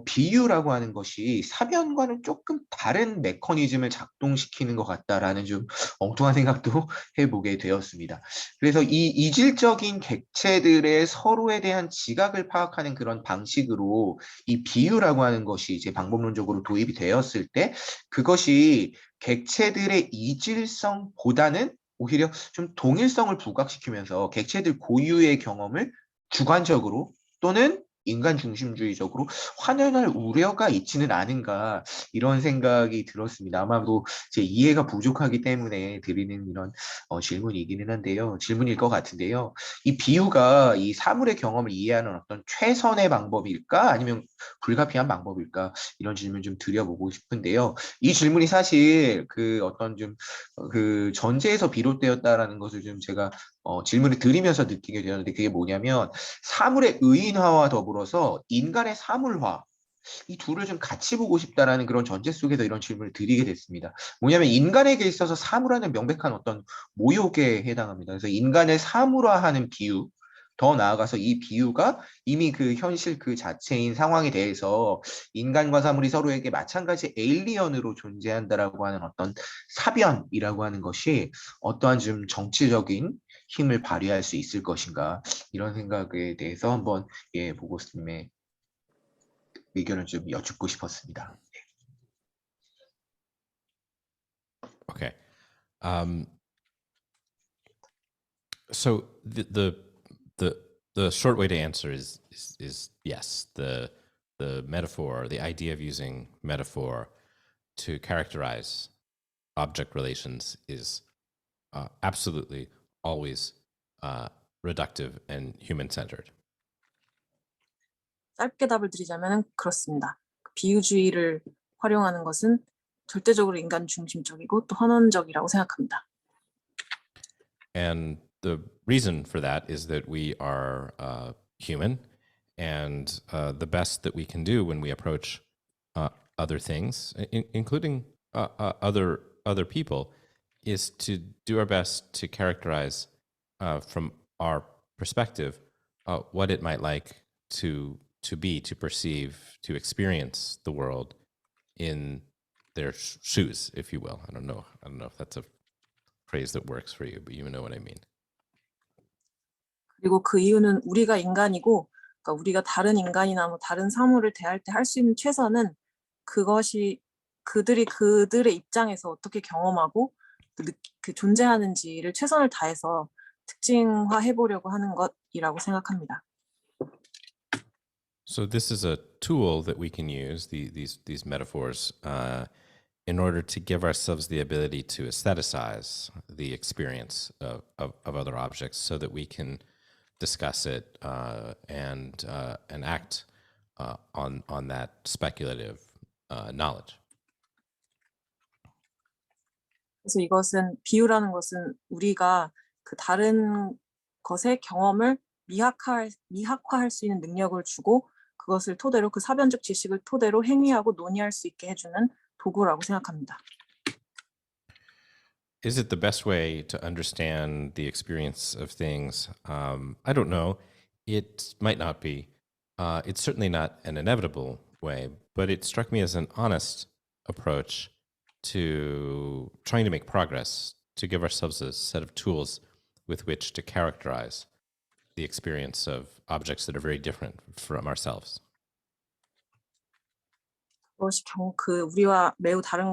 S1: 비유라고 하는 것이 사변과는 조금 다른 메커니즘을 작동시키는 것 같다라는 좀 엉뚱한 생각도 해보게 되었습니다. 그래서 이 이질적인 객체들의 서로에 대한 지각을 파악하는 그런 방식으로 이 비유라고 하는 것이 이제 방법론적으로 도입이 되었을 때 그것이 객체들의 이질성보다는 오히려 좀 동일성을 부각시키면서 객체들 고유의 경험을 주관적으로 또는 인간 중심주의적으로 환영할 우려가 있지는 않은가 이런 생각이 들었습니다. 아마도 제 이해가 부족하기 때문에 드리는 이런 질문이기는 한데요. 질문일 것 같은데요. 이 비유가 이 사물의 경험을 이해하는 어떤 최선의 방법일까? 아니면 불가피한 방법일까? 이런 질문 좀 드려보고 싶은데요. 이 질문이 사실 그 어떤 좀 그 전제에서 비롯되었다라는 것을 좀 제가 질문을 드리면서 느끼게 되었는데 그게 뭐냐면 사물의 의인화와 더불어서 인간의 사물화 이 둘을 좀 같이 보고 싶다라는 그런 전제 속에서 이런 질문을 드리게 됐습니다. 뭐냐면 인간에게 있어서 사물화는 명백한 어떤 모욕에 해당합니다. 그래서 인간을 사물화하는 비유 더 나아가서 이 비유가 이미 그 현실 그 자체인 상황에 대해서 인간과 사물이 서로에게 마찬가지 에일리언으로 존재한다라고 하는 어떤 사변이라고 하는 것이 어떠한 좀 정치적인 힘을 발휘할 수 있을 것인가 이런 생각에 대해서 한번 보고스님의 의견을 좀 여쭙고 싶었습니다.
S3: Okay. So the short way to answer is yes. The metaphor, the idea of using metaphor to characterize object relations is absolutely always reductive and human-centered.
S2: 짧게 답을 드리자면 그렇습니다. 비유주의를 활용하는 것은 절대적으로 인간 중심적이고 또 헌원적이라고 생각합니다.
S3: And the reason for that is that we are human, and the best that we can do when we approach other things, including other people, is to do our best to characterize from our perspective what it might like to be, to perceive, to experience the world in their shoes, if you will. I don't know if that's a phrase that works for you, but you know what I mean.
S2: 그리고 그 이유는 우리가 인간이고 그러니까 우리가 다른 인간이나 뭐 다른 사물을 대할 때 할 수 있는 최선은 그것이 그들이 그들의 입장에서 어떻게 경험하고 그 존재하는지를 최선을 다해서 특징화해 보려고 하는 것이라고 생각합니다.
S3: So this is a tool that we can use, these metaphors, in order to give ourselves the ability to aestheticize the experience of other objects, so that we can discuss it and act on that speculative knowledge.
S2: 그래서 이것은 비유라는 것은 우리가 그 다른 것의 경험을 미학화할 수 있는 능력을 주고 그것을 토대로 그 사변적 지식을 토대로 행위하고 논의할 수 있게 해주는 도구라고 생각합니다.
S3: Is it the best way to understand the experience of things? I don't know. It might not be. It's certainly not an inevitable way, but it struck me as an honest approach to trying to make progress, to give ourselves a set of tools with which to characterize the experience of objects that are very different from ourselves.
S2: 그것이 우리와 매우 다른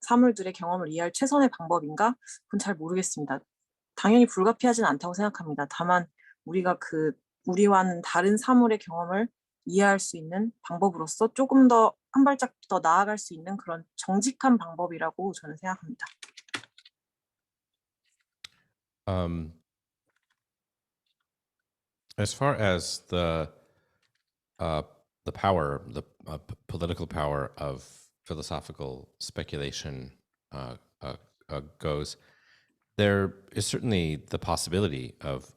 S2: 사물들의 경험을 이해할 최선의 방법인가? 그건 잘 모르겠습니다. 당연히 불가피하진 않다고 생각합니다. 다만 우리가 우리와는 다른 사물의 경험을 이해할 수 있는 방법으로서 조금 더 한 발짝 더 나아갈 수 있는 그런 정직한 방법이라고 저는 생각합니다.
S3: As far as the power, the political power of philosophical speculation goes, there is certainly the possibility of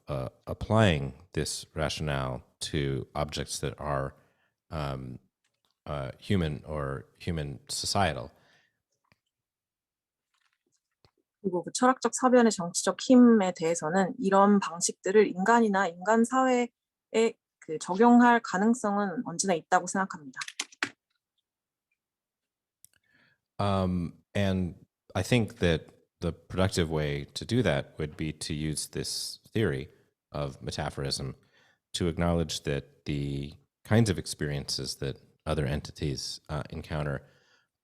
S3: applying this rationale to objects that are human or human societal.
S2: 그리고 그 철학적 사변의 정치적 힘에 대해서는 이런 방식들을 인간이나 인간 사회에 적용할 가능성은 언제나 있다고 생각합니다.
S3: And I think that the productive way to do that would be to use this theory of metaphorism to acknowledge that the kinds of experiences that other entities encounter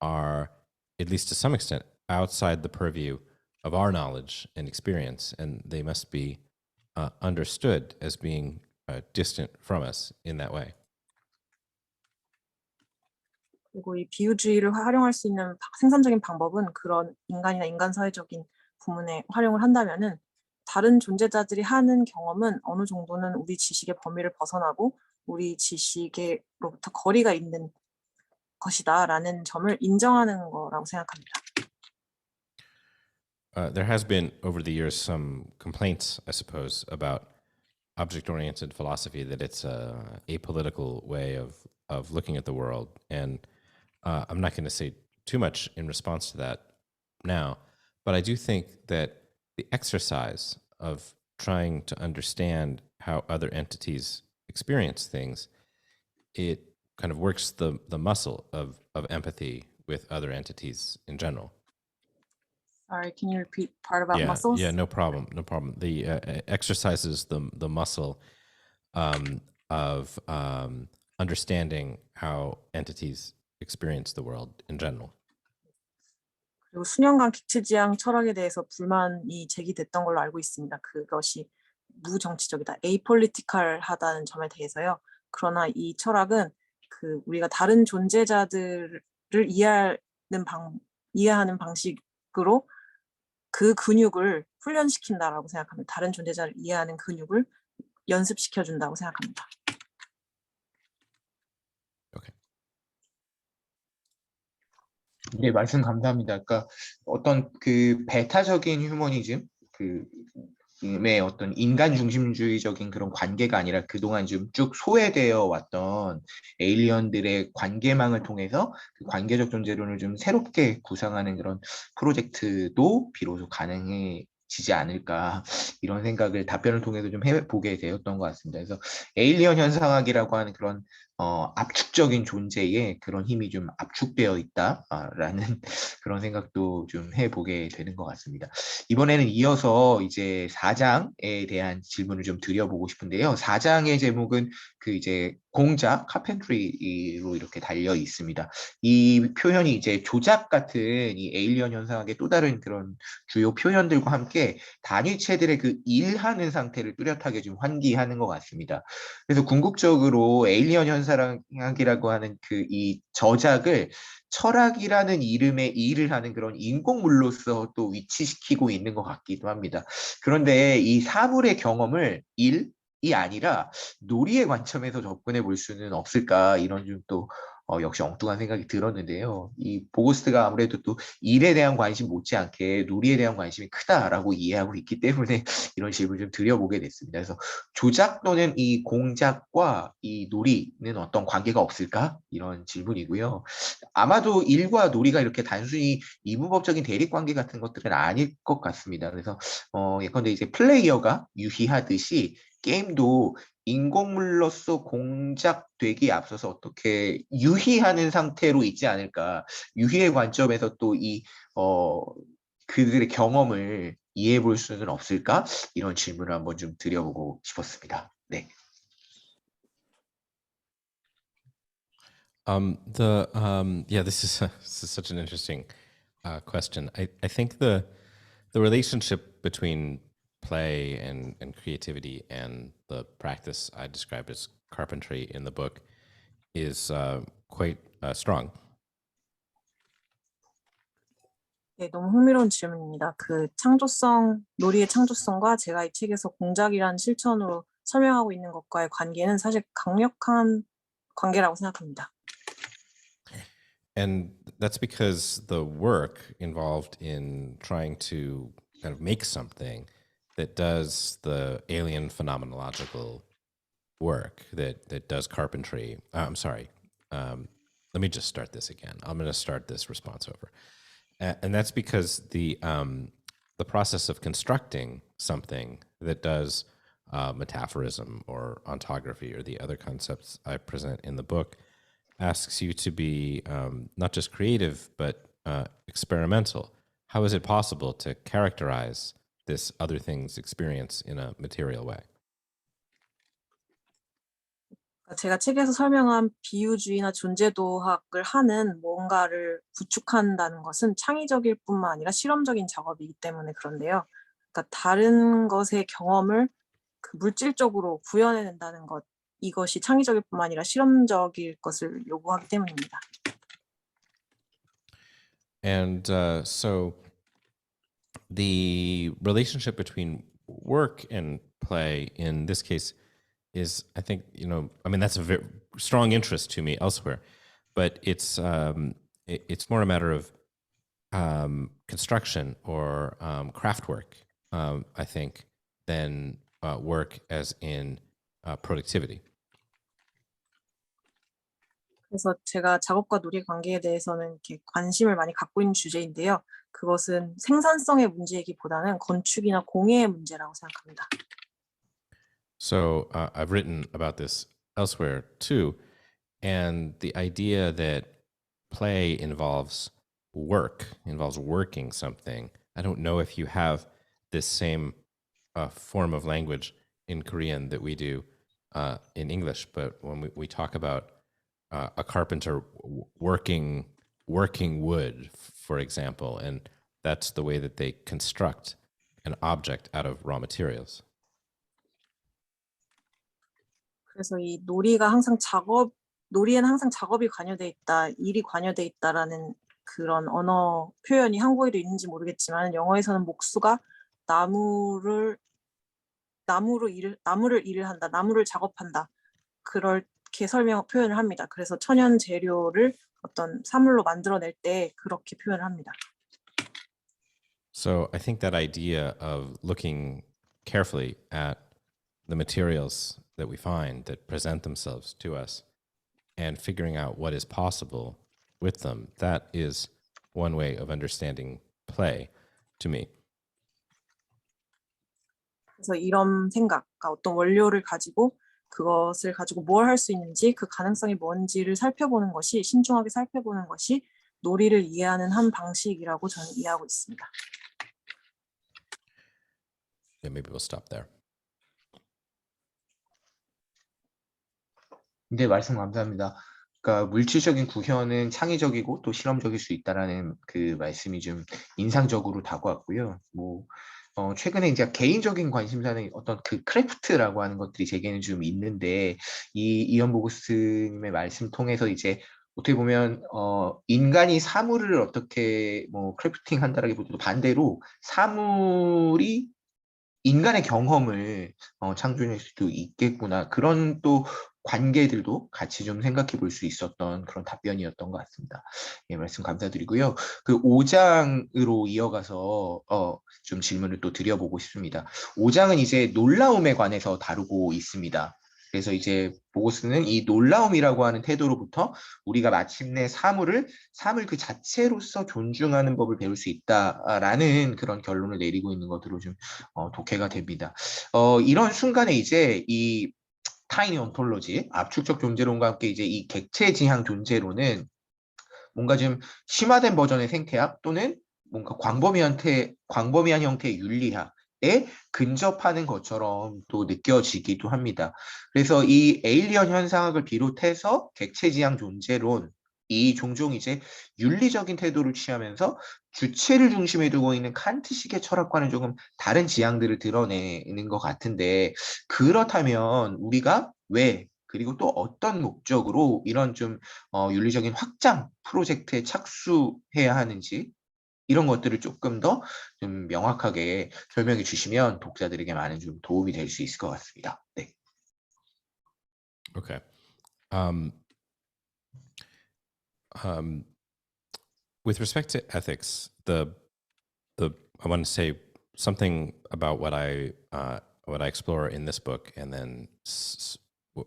S3: are, at least to some extent, outside the purview of our knowledge and experience, and they must be understood as being distant from us in that way.
S2: 그리고 이 비유주의를 활용할 수 있는 생산적인 방법은 그런 인간이나 인간 사회적인 부문에 활용을 한다면은 다른 존재자들이 하는 경험은 어느 정도는 우리 지식의 범위를 벗어나고 우리 지식으로부터 거리가 있는 것이다라는 점을 인정하는 거라고 생각합니다.
S3: There has been over the years some complaints, I suppose, about object-oriented philosophy, that it's a apolitical way of looking at the world. And I'm not going to say too much in response to that now, but I do think that the exercise of trying to understand how other entities experience things, it kind of works the muscle of empathy with other entities in general.
S2: Sorry, can you repeat part about muscles?
S3: Yeah, no problem. The exercises the muscle of understanding how entities experience the world in general.
S2: 그리고 수년간 객체지향 철학에 대해서 불만이 제기됐던 걸로 알고 있습니다. 그것이 무정치적이다, apolitical하다는 점에 대해서요. 그러나 이 철학은 우리가 다른 존재자들을 이해하는 방식으로 그 근육을 훈련시킨다라고 생각합니다. 다른 존재자를 이해하는 근육을 연습시켜준다고 생각합니다.
S3: Okay.
S1: 네, 말씀 감사합니다. 그러니까 어떤 배타적인 휴머니즘, 의 어떤 인간 중심주의적인 그런 관계가 아니라 그동안 좀 쭉 소외되어 왔던 에일리언들의 관계망을 통해서 그 관계적 존재론을 좀 새롭게 구상하는 그런 프로젝트도 비로소 가능해지지 않을까, 이런 생각을 답변을 통해서 좀 해보게 되었던 것 같습니다. 그래서 에일리언 현상학이라고 하는 그런 압축적인 존재에 그런 힘이 좀 압축되어 있다라는 그런 생각도 좀 해보게 되는 것 같습니다. 이번에는 이어서 이제 4장에 대한 질문을 좀 드려보고 싶은데요. 4장의 제목은 이제 공작, 카펜트리로 이렇게 달려 있습니다. 이 표현이 이제 조작 같은 이 에일리언 현상학의 또 다른 그런 주요 표현들과 함께 단위체들의 일하는 상태를 뚜렷하게 좀 환기하는 것 같습니다. 그래서 궁극적으로 에일리언 현상학이라고 하는 이 저작을 철학이라는 이름의 일을 하는 그런 인공물로서 또 위치시키고 있는 것 같기도 합니다. 그런데 이 사물의 경험을 일이 아니라 놀이의 관점에서 접근해 볼 수는 없을까, 이런 좀 또 역시 엉뚱한 생각이 들었는데요. 이 보고스트가 아무래도 또 일에 대한 관심 못지않게 놀이에 대한 관심이 크다라고 이해하고 있기 때문에 이런 질문을 좀 드려보게 됐습니다. 그래서 조작 또는 이 공작과 이 놀이는 어떤 관계가 없을까? 이런 질문이고요. 아마도 일과 놀이가 이렇게 단순히 이분법적인 대립 관계 같은 것들은 아닐 것 같습니다. 그래서 예컨대 이제 플레이어가 유희하듯이 게임도 인공물로서 공작되기에 앞서서 어떻게 유희하는 상태로 있지 않을까, 유희의 관점에서 또 그들의 경험을 이해해 볼 수는 없을까, 이런 질문을 한번 좀 드려보고 싶었습니다. 네.
S3: This is such an interesting question. I think the relationship between play and creativity and the practice I described as carpentry in the book is quite strong.
S2: 네, 너무 흥미로운 질문입니다. 그 창조성, 놀이의 창조성과 제가 이 책에서 공작이라는 실천으로 설명하고 있는 것과의 관계는 사실 강력한 관계라고 생각합니다.
S3: And that's because the work involved in trying to kind of make something that does the alien phenomenological work, that does carpentry. I'm sorry. Let me just start this again. I'm going to start this response over. And that's because the process of constructing something that does metaphorism or ontography or the other concepts I present in the book asks you to be not just creative, but experimental. How is it possible to characterize this other thing's experience in a material way?
S2: 제가 책에서 설명한 비유주의나 존재도학을 하는 뭔가를 구축한다는 것은 창의적일 뿐만 아니라 실험적인 작업이기 때문에 그런데요. 그러니까 다른 것의 경험을 그 물질적으로 구현해낸다는 것, 이것이 창의적일 뿐만 아니라 실험적일 것을 요구하기 때문입니다.
S3: And so the relationship between work and play in this case is, I think, I mean, that's a very strong interest to me elsewhere, but it's more a matter of construction or craft work, I think, than work as in productivity.
S2: 그래서 제가 작업과 놀이의 관계에 대해서는 이렇게 관심을 많이 갖고 있는 주제인데요. 그것은 생산성의 문제이기보다는 건축이나 공예의 문제라고 생각합니다.
S3: So I've written about this elsewhere too, and the idea that play involves work, involves working something. I don't know if you have this same form of language in Korean that we do in English, but when we talk about a carpenter working wood, for example, and that's the way that they construct an object out of raw materials.
S2: 그래서 이 놀이에는 항상 작업이 관여돼 있다, 일이 관여돼 있다라는 그런 언어 표현이 한국에도 있는지 모르겠지만 영어에서는 목수가 나무를 일을 한다, 나무를 작업한다, 그렇게 표현을 합니다. 그래서 천연 재료를 어떤 사물로 만들어낼 때 그렇게 표현을 합니다.
S3: So I think that idea of looking carefully at the materials that we find that present themselves to us and figuring out what is possible with them, that is one way of understanding play to me.
S2: 그래서 이런 생각, 어떤 원료를 가지고 그것을 가지고 뭘 할 수 있는지, 그 가능성이 뭔지를 살펴보는 것이, 신중하게 살펴보는 것이 놀이를 이해하는 한 방식이라고 저는 이해하고 있습니다.
S3: Yeah, maybe we'll stop there.
S1: 네, 말씀 감사합니다. 그러니까 물질적인 구현은 창의적이고 또 실험적일 수 있다라는 그 말씀이 좀 인상적으로 다가왔고요. 최근에 이제 개인적인 관심사는 어떤 그 크래프트라고 하는 것들이 제게는 좀 있는데 이언 보고스님의 말씀 통해서 이제 어떻게 보면 인간이 사물을 어떻게 크래프팅 한다라기보다도 반대로 사물이 인간의 경험을 창조할 수도 있겠구나, 그런 또 관계들도 같이 좀 생각해 볼 수 있었던 그런 답변이었던 것 같습니다. 예, 말씀 감사드리고요. 그 5장으로 이어가서 좀 질문을 또 드려보고 싶습니다. 5장은 이제 놀라움에 관해서 다루고 있습니다. 그래서 이제 보고스는 이 놀라움이라고 하는 태도로부터 우리가 마침내 사물 그 자체로서 존중하는 법을 배울 수 있다라는 그런 결론을 내리고 있는 것으로 좀 독해가 됩니다. 이런 순간에 이제 이 타이니 온톨로지, 압축적 존재론과 함께 이제 이 객체지향 존재론은 뭔가 좀 심화된 버전의 생태학 또는 뭔가 광범위한 형태의 윤리학에 근접하는 것처럼 또 느껴지기도 합니다. 그래서 이 에일리언 현상학을 비롯해서 객체지향 존재론, 이 종종 이제 윤리적인 태도를 취하면서 주체를 중심에 두고 있는 칸트식의 철학과는 조금 다른 지향들을 드러내는 것 같은데 그렇다면 우리가 왜 그리고 또 어떤 목적으로 이런 좀 윤리적인 확장 프로젝트에 착수해야 하는지 이런 것들을 조금 더 좀 명확하게 설명해 주시면 독자들에게 많은 좀 도움이 될 수 있을 것 같습니다. 네.
S3: Okay. Um, um, with respect to ethics, the I want to say something about what I explore in this book, and then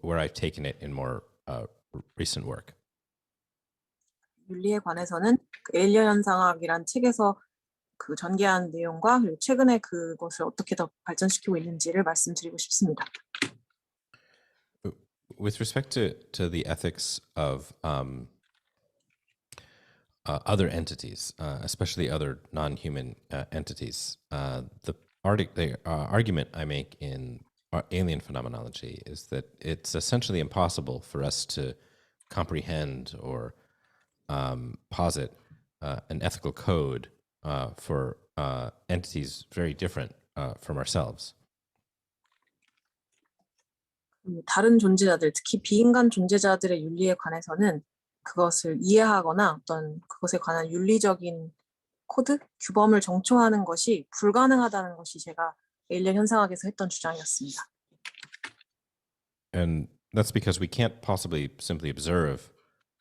S3: where I've taken it in more recent work.
S2: 윤리에 관해서는 그 에일리언 현상학이란 책에서 그 전개한 내용과 그리고 최근에 그것을 어떻게 더 발전시키고 있는지를 말씀드리고 싶습니다.
S3: With respect to the ethics of other entities, especially other non-human entities, the argument I make in alien phenomenology is that it's essentially impossible for us to comprehend or posit an ethical code for entities very different from ourselves.
S2: 다른 존재자들, 특히 비인간 존재자들의 윤리에 관해서는 그것을 이해하거나 어떤 그것에 관한 윤리적인 코드, 규범을 정초하는 것이 불가능하다는 것이 제가 에일리언 현상학에서 했던 주장이었습니다.
S3: And that's because we can't possibly simply observe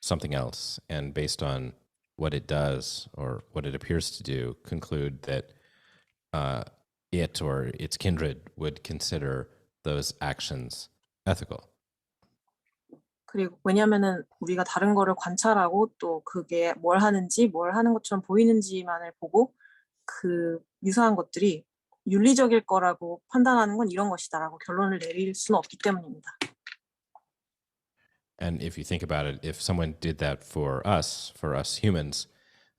S3: something else and based on what it does or what it appears to do, conclude that it or its kindred would consider those actions ethical.
S2: 그리고 왜냐하면은 우리가 다른 거를 관찰하고 또 그게 뭘 하는지 뭘 하는 것처럼 보이는지만을 보고 그 유사한 것들이 윤리적일 거라고 판단하는 건 이런 것이다라고 결론을 내릴 수는 없기 때문입니다.
S3: And if you think about it, if someone did that for us humans,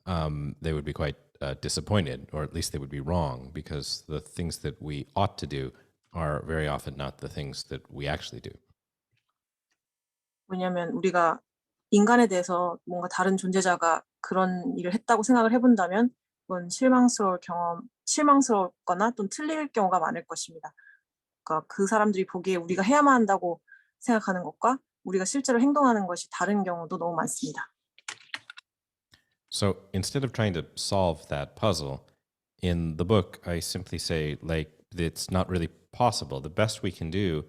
S3: they would be quite disappointed, or at least they would be wrong, because the things that we ought to do are very often not the things that we actually do.
S2: 왜냐하면 우리가 인간에 대해서 뭔가 다른 존재자가 그런 일을 했다고 생각을 해본다면 그건 실망스럽거나 또는 틀릴 경우가 많을 것입니다. 그러니까 그 사람들이 보기에 우리가 해야만 한다고 생각하는 것과 우리가 실제로 행동하는 것이 다른 경우도 너무 많습니다.
S3: So instead of trying to solve that puzzle, in the book, I simply say, like, it's not really possible. The best we can do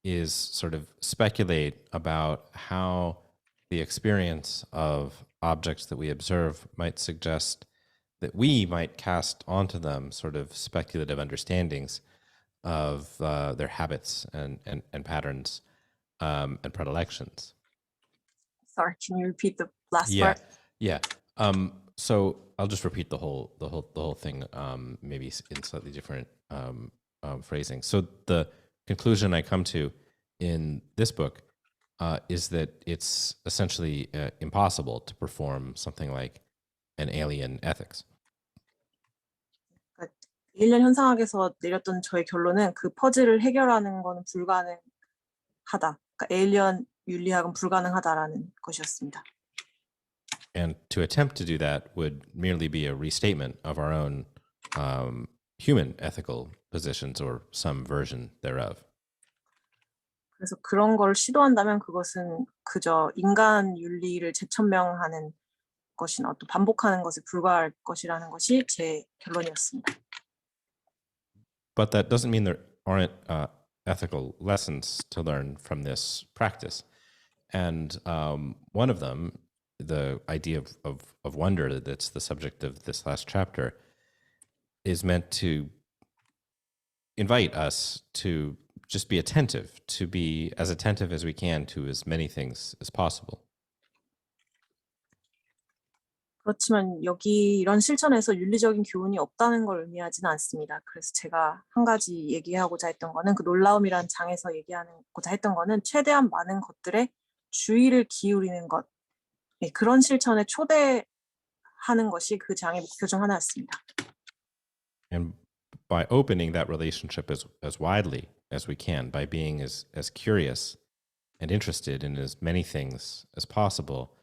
S3: is sort of speculate about how the experience of objects that we observe might suggest that we might cast onto them sort of speculative understandings of their habits and patterns and predilections.
S2: Sorry, can you repeat the last
S3: Yeah,
S2: part?
S3: yeah. So I'll just repeat the whole thing, maybe in slightly different phrasing. So the conclusion I come to in this book is that it's essentially impossible to perform something like an alien ethics.
S2: 에일리언 현상학에서 내렸던 저의 결론은 그 퍼즐을 해결하는 것은 불가능하다. 그러니까 에일리언 윤리학은 불가능하다라는 것이었습니다.
S3: And to attempt to do that would merely be a restatement of our own human ethical positions or some version thereof.
S2: 그래서 그런 걸 시도한다면 그것은 그저 인간 윤리를 재천명하는 것이나 또 반복하는 것에 불과할 것이라는 것이 제 결론이었습니다.
S3: But that doesn't mean there aren't ethical lessons to learn from this practice. And one of them, the idea of wonder that's the subject of this last chapter, is meant to invite us to just be attentive, to be as attentive as we can to as many things as possible.
S2: 그렇지만 여기 이런 실천에서 윤리적인 교훈이 없다는 걸 의미하지는 않습니다. 그래서 제가 한 가지 얘기하고자 했던 거는 그 놀라움이란 장에서 얘기하고자 했던 거는 최대한 많은 것들에 주의를 기울이는 것, 그런 실천에 초대하는 것이 그 장의 목표 중 하나였습니다.
S3: And by opening that relationship as widely as we can, by being as curious and interested in as many things as possible,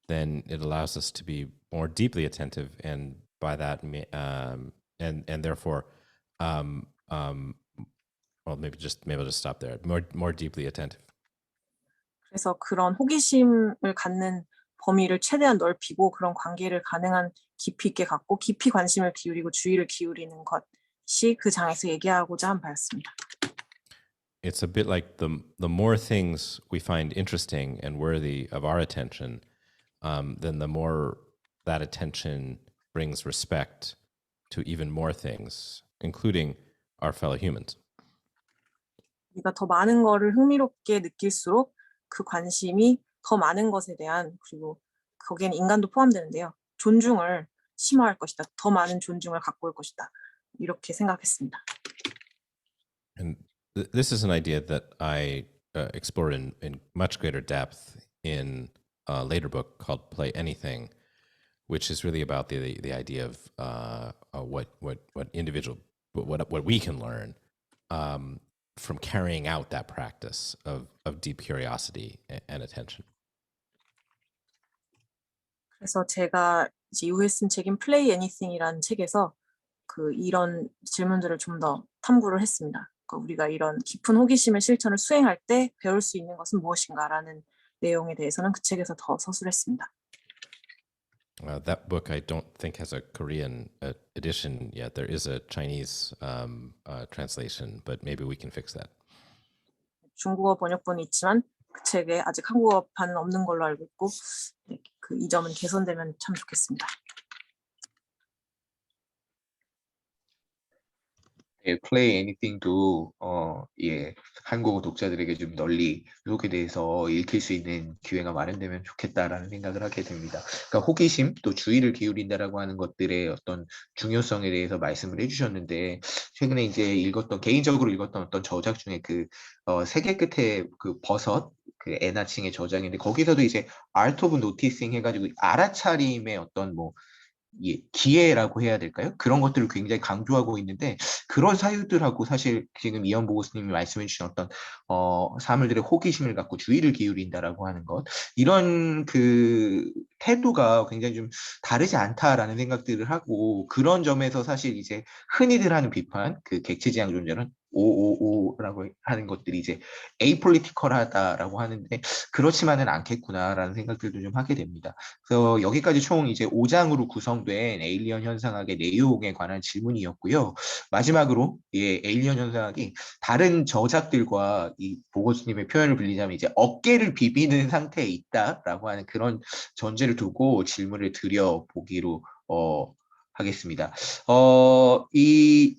S3: then it allows us to be more deeply attentive, and by that, and therefore, um, um, well, maybe I'll just stop there. More deeply attentive.
S2: 그래서 그런 호기심을 갖는 범위를 최대한 넓히고 그런 관계를 가능한 깊이 있게 갖고 깊이 관심을 기울이고 주의를 기울이는 것이 그 장에서 얘기하고자 한 바였습니다.
S3: It's a bit like the more things we find interesting and worthy of our attention, then the more that attention brings respect to even more things, including our fellow humans.
S2: 우리가 더 많은 거를 흥미롭게 느낄수록 그 관심이 더 많은 것에 대한 그리고 거기에는 인간도 포함되는데요. 존중을 심화할 것이다. 더 많은 존중을 갖고 올 것이다. 이렇게 생각했습니다.
S3: And this is an idea that I explore in much greater depth in a later book called Play Anything, which is really about the idea of what we can learn from carrying out that practice of deep curiosity and attention.
S2: 그래서 제가 이제 이후에 쓴 책인 Play Anything이라는 책에서 이런 질문들을 좀 더 탐구를 했습니다. 우리가 이런 깊은 호기심의 실천을 수행할 때 배울 수 있는 것은 무엇인가라는 내용에 대해서는 그 책에서 더 서술했습니다.
S3: That book I don't think has a Korean edition yet. There is a Chinese translation, but maybe we can fix that.
S2: 중국어 번역본이 있지만 그 책에 아직 한국어판은 없는 걸로 알고 있고 네, 이 점은 개선되면 참 좋겠습니다.
S1: 예, Play Anything도 한국어 독자들에게 좀 널리 소개돼서 읽힐 수 있는 기회가 마련되면 좋겠다라는 생각을 하게 됩니다. 그러니까 호기심 또 주의를 기울인다라고 하는 것들의 어떤 중요성에 대해서 말씀을 해주셨는데 최근에 이제 개인적으로 읽었던 어떤 저작 중에 세계 끝에 버섯 애나칭의 저작인데 거기서도 이제 Art of Noticing 해가지고 알아차림의 어떤 기회라고 해야 될까요? 그런 것들을 굉장히 강조하고 있는데 그런 사유들하고 사실 지금 이현 보고스님이 말씀해 주신 어떤 사물들의 호기심을 갖고 주의를 기울인다라고 하는 것 이런 태도가 굉장히 좀 다르지 않다라는 생각들을 하고 그런 점에서 사실 이제 흔히들 하는 비판 객체지향 존재는 오오오라고 하는 것들이 이제 에이폴리티컬하다라고 하는데 그렇지만은 않겠구나라는 생각들도 좀 하게 됩니다. 그래서 여기까지 총 이제 5장으로 구성된 에일리언 현상학의 내용에 관한 질문이었고요. 마지막으로 에일리언 현상학이 다른 저작들과 이 보고스님의 표현을 빌리자면 이제 어깨를 비비는 상태에 있다라고 하는 그런 전제를 두고 질문을 드려보기로 하겠습니다. 이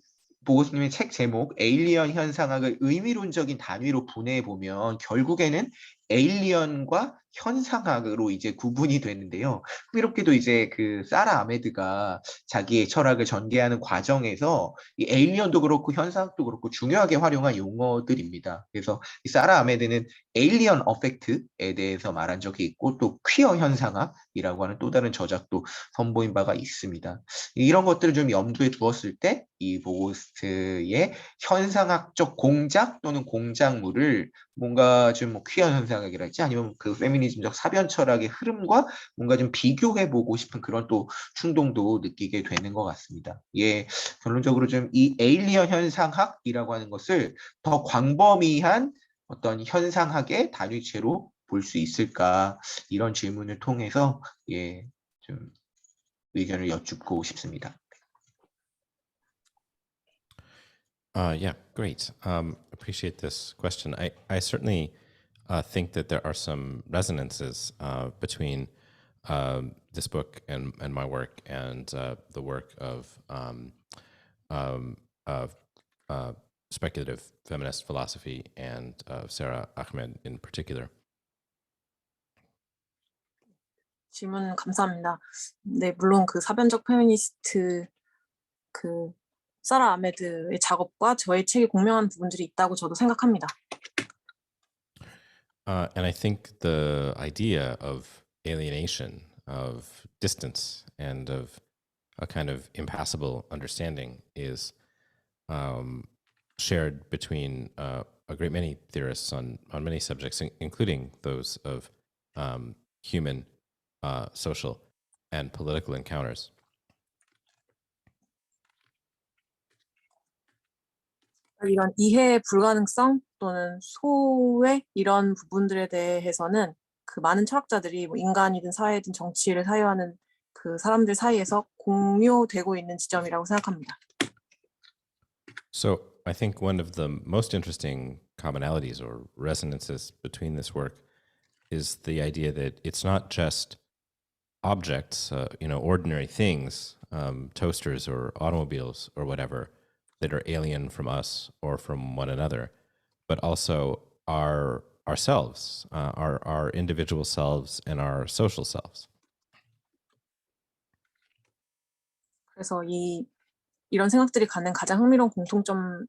S1: 보고스님의 책 제목 에일리언 현상학을 의미론적인 단위로 분해해 보면 결국에는 에일리언과 현상학으로 이제 구분이 되는데요. 흥미롭게도 이제 사라 아메드가 자기의 철학을 전개하는 과정에서 이 에일리언도 그렇고 현상학도 그렇고 중요하게 활용한 용어들입니다. 그래서 이 사라 아메드는 에일리언 어펙트에 대해서 말한 적이 있고 또 퀴어 현상학이라고 하는 또 다른 저작도 선보인 바가 있습니다. 이런 것들을 좀 염두에 두었을 때 이 보고스트의 현상학적 공작 또는 공작물을 뭔가 좀 퀴어 현상학이랄지 아니면 페미니즘적 사변 철학의 흐름과 뭔가 좀 비교해보고 싶은 그런 또 충동도 느끼게 되는 것 같습니다. 결론적으로 좀 이 에일리언 현상학이라고 하는 것을 더 광범위한 어떤 현상학의 단위체로 볼 수 있을까 이런 질문을 통해서 좀 의견을 여쭙고 싶습니다.
S3: Yeah, great. Appreciate this question. I certainly think that there are some resonances between this book and my work and the work of speculative feminist philosophy and Sarah Ahmed in particular.
S2: 질문 감사합니다. 네, 물론 사변적 페미니스트 사라 아메드의 작업과 저의 책에 공명한 부분들이 있다고 저도 생각합니다.
S3: And I think the idea of alienation, of distance, and of a kind of impassable understanding is shared between a great many theorists on many subjects, including those of human social and political encounters.
S2: 이런 이해 불가능성 또는 소외 이런 부분들에 대해서는 그 많은 철학자들이 뭐 인간이든 사회든 정치를 사유하는 그 사람들 사이에서 공유되고 있는 지점이라고 생각합니다.
S3: So I think one of the most interesting commonalities or resonances between this work is the idea that it's not just objects, ordinary things, toasters or automobiles or whatever, that are alien from us or from one another, but also ourselves, our individual selves and our social selves.
S2: 그래서 이런 생각들이 갖는 가장 흥미로운 공통점은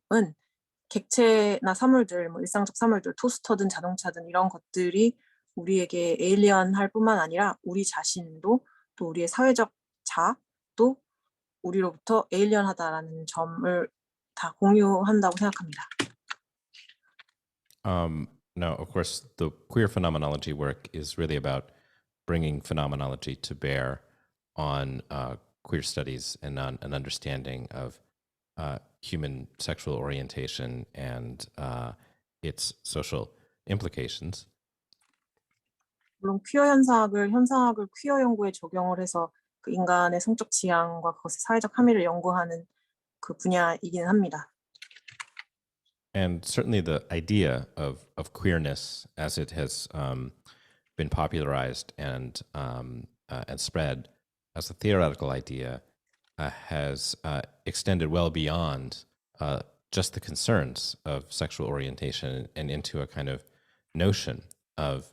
S2: 객체나 사물들, 뭐 일상적 사물들, 토스터든 자동차든 이런 것들이 우리에게 에일리언할 뿐만 아니라 우리 자신도 또 우리의 사회적 자도 우리로부터 에일리언하다라는 점을 다 공유한다고 생각합니다.
S3: Now, of course, the queer phenomenology work is really about bringing phenomenology to bear on queer studies and on an understanding of human sexual orientation and its social implications.
S2: 물론 퀴어 현상학을 퀴어 연구에 적용을 해서 그 인간의 성적 지향과 그것의 사회적 함의를 연구하는 그 분야이기는 합니다.
S3: And certainly the idea of queerness as it has been popularized and spread as a theoretical idea has extended well beyond just the concerns of sexual orientation and into a kind of notion of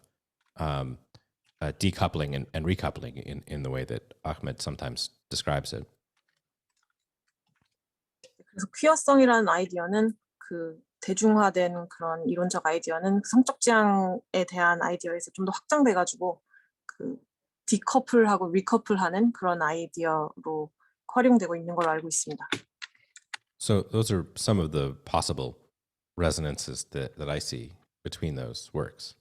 S3: decoupling and recoupling in the way that Ahmed sometimes describes it.
S2: 그래서 퀴어성이라는 아이디어는 그 대중화된 그런 이론적 아이디어는 성적 지향에 대한 아이디어에서 좀 더 확장돼가지고 그 디커플하고 리커플하는 그런 아이디어로 활용되고 있는 걸로 알고 있습니다.
S3: So those are some of the possible resonances that I see between those works.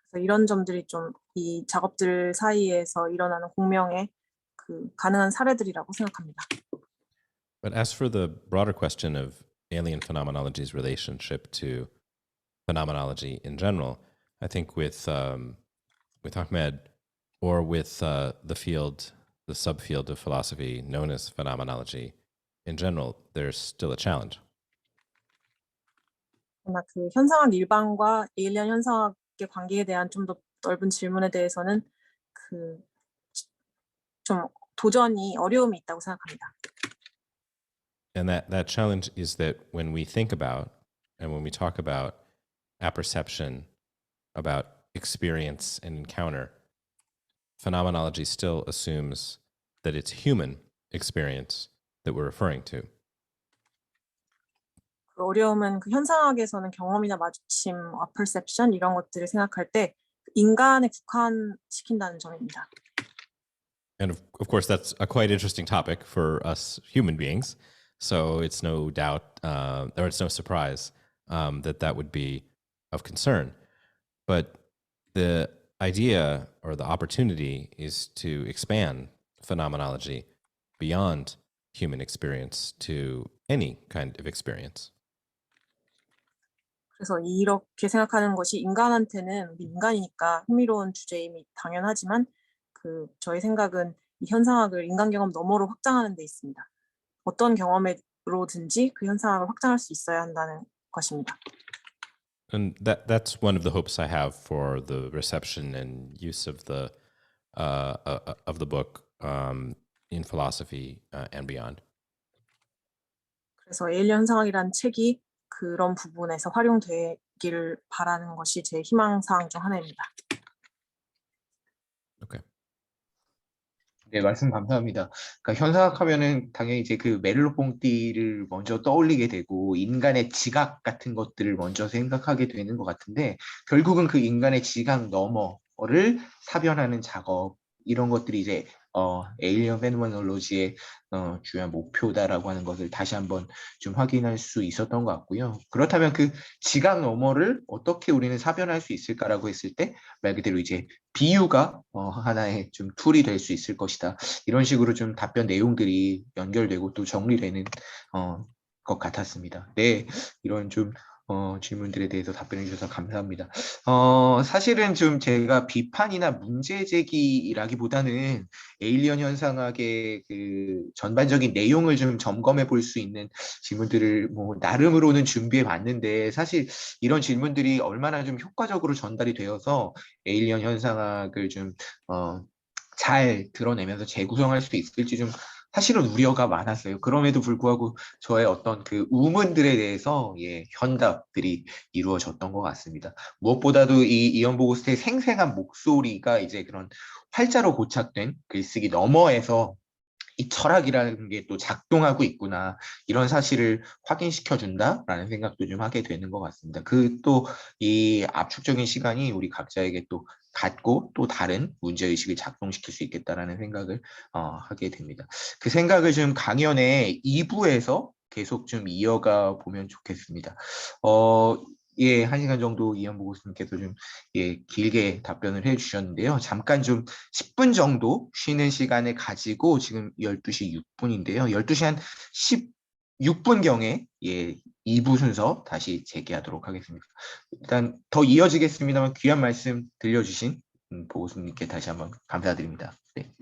S2: 그래서 이런 점들이 좀 이 작업들 사이에서 일어나는 공명의 그 가능한 사례들이라고 생각합니다.
S3: But as for the broader question of alien phenomenology's relationship to phenomenology in general, I think with Ahmed or with the subfield of philosophy known as phenomenology in general, there's still a challenge.
S2: 그러나 그 현상학 일반과 에일리언 현상학의 관계에 대한 좀 더 넓은 질문에 대해서는 그 좀 도전이 어려움이 있다고 생각합니다.
S3: And that challenge is that when we think about and when we talk about apperception, about experience and encounter, phenomenology still assumes that it's human experience that we're referring to.
S2: 그 어려움은 그 현상학에서는 경험이나 마주침, perception 이런 것들을 생각할 때 인간에 국한시킨다는 점입니다.
S3: And of course, that's a quite interesting topic for us human beings. So it's no doubt, or it's no surprise that would be of concern. But the idea or the opportunity is to expand phenomenology beyond human experience to any kind of experience.
S2: 그래서 이렇게 생각하는 것이 인간한테는 우리 인간이니까 흥미로운 주제임이 당연하지만 그 저의 생각은 이 현상학을 인간 경험 너머로 확장하는 데 있습니다. 어떤 경험으로든지 그 현상학을 확장할 수 있어야 한다는 것입니다.
S3: And that's one of the hopes I have for the reception and use of the book in philosophy and beyond.
S2: 그래서 에일리언 현상학이라는 책이 그런 부분에서 활용되기를 바라는 것이 제 희망사항 중 하나입니다.
S3: Okay.
S1: 네, 말씀 감사합니다. 그러니까 현상학 하면은 당연히 이제 그 메를로퐁띠를 먼저 떠올리게 되고 인간의 지각 같은 것들을 먼저 생각하게 되는 것 같은데 결국은 그 인간의 지각 너머를 사변하는 작업 이런 것들이 이제 에일리언 페노메놀로지의 중요한 목표다라고 하는 것을 다시 한번 좀 확인할 수 있었던 것 같고요. 그렇다면 그 지각 너머를 어떻게 우리는 사변할 수 있을까라고 했을 때 말 그대로 이제 비유가 하나의 좀 툴이 될 수 있을 것이다. 이런 식으로 좀 답변 내용들이 연결되고 또 정리되는 것 같았습니다. 네, 이런 좀 질문들에 대해서 답변해 주셔서 감사합니다. 사실은 좀 제가 비판이나 문제 제기라기보다는 에일리언 현상학의 그 전반적인 내용을 좀 점검해 볼 수 있는 질문들을 뭐 나름으로는 준비해 봤는데 사실 이런 질문들이 얼마나 좀 효과적으로 전달이 되어서 에일리언 현상학을 좀 잘 드러내면서 재구성할 수 있을지 좀 사실은 우려가 많았어요. 그럼에도 불구하고 저의 어떤 그 우문들에 대해서 현답들이 이루어졌던 것 같습니다. 무엇보다도 이 이언 보고스트의 생생한 목소리가 이제 그런 활자로 고착된 글쓰기 너머에서 이 철학이라는 게 또 작동하고 있구나 이런 사실을 확인시켜 준다라는 생각도 좀 하게 되는 것 같습니다. 그 또 이 압축적인 시간이 우리 각자에게 또 갖고 또 다른 문제의식을 작동시킬 수 있겠다라는 생각을 하게 됩니다. 그 생각을 좀 강연의 2부에서 계속 좀 이어가 보면 좋겠습니다. 예, 1시간 정도 이현보 교수님께서 좀 길게 답변을 해주셨는데요. 잠깐 좀 10분 정도 쉬는 시간을 가지고 지금 12시 6분인데요. 12시 한 16분경에 2부 순서 다시 재개하도록 하겠습니다. 일단 더 이어지겠습니다만 귀한 말씀 들려주신 보고수님께 다시 한번 감사드립니다. 네.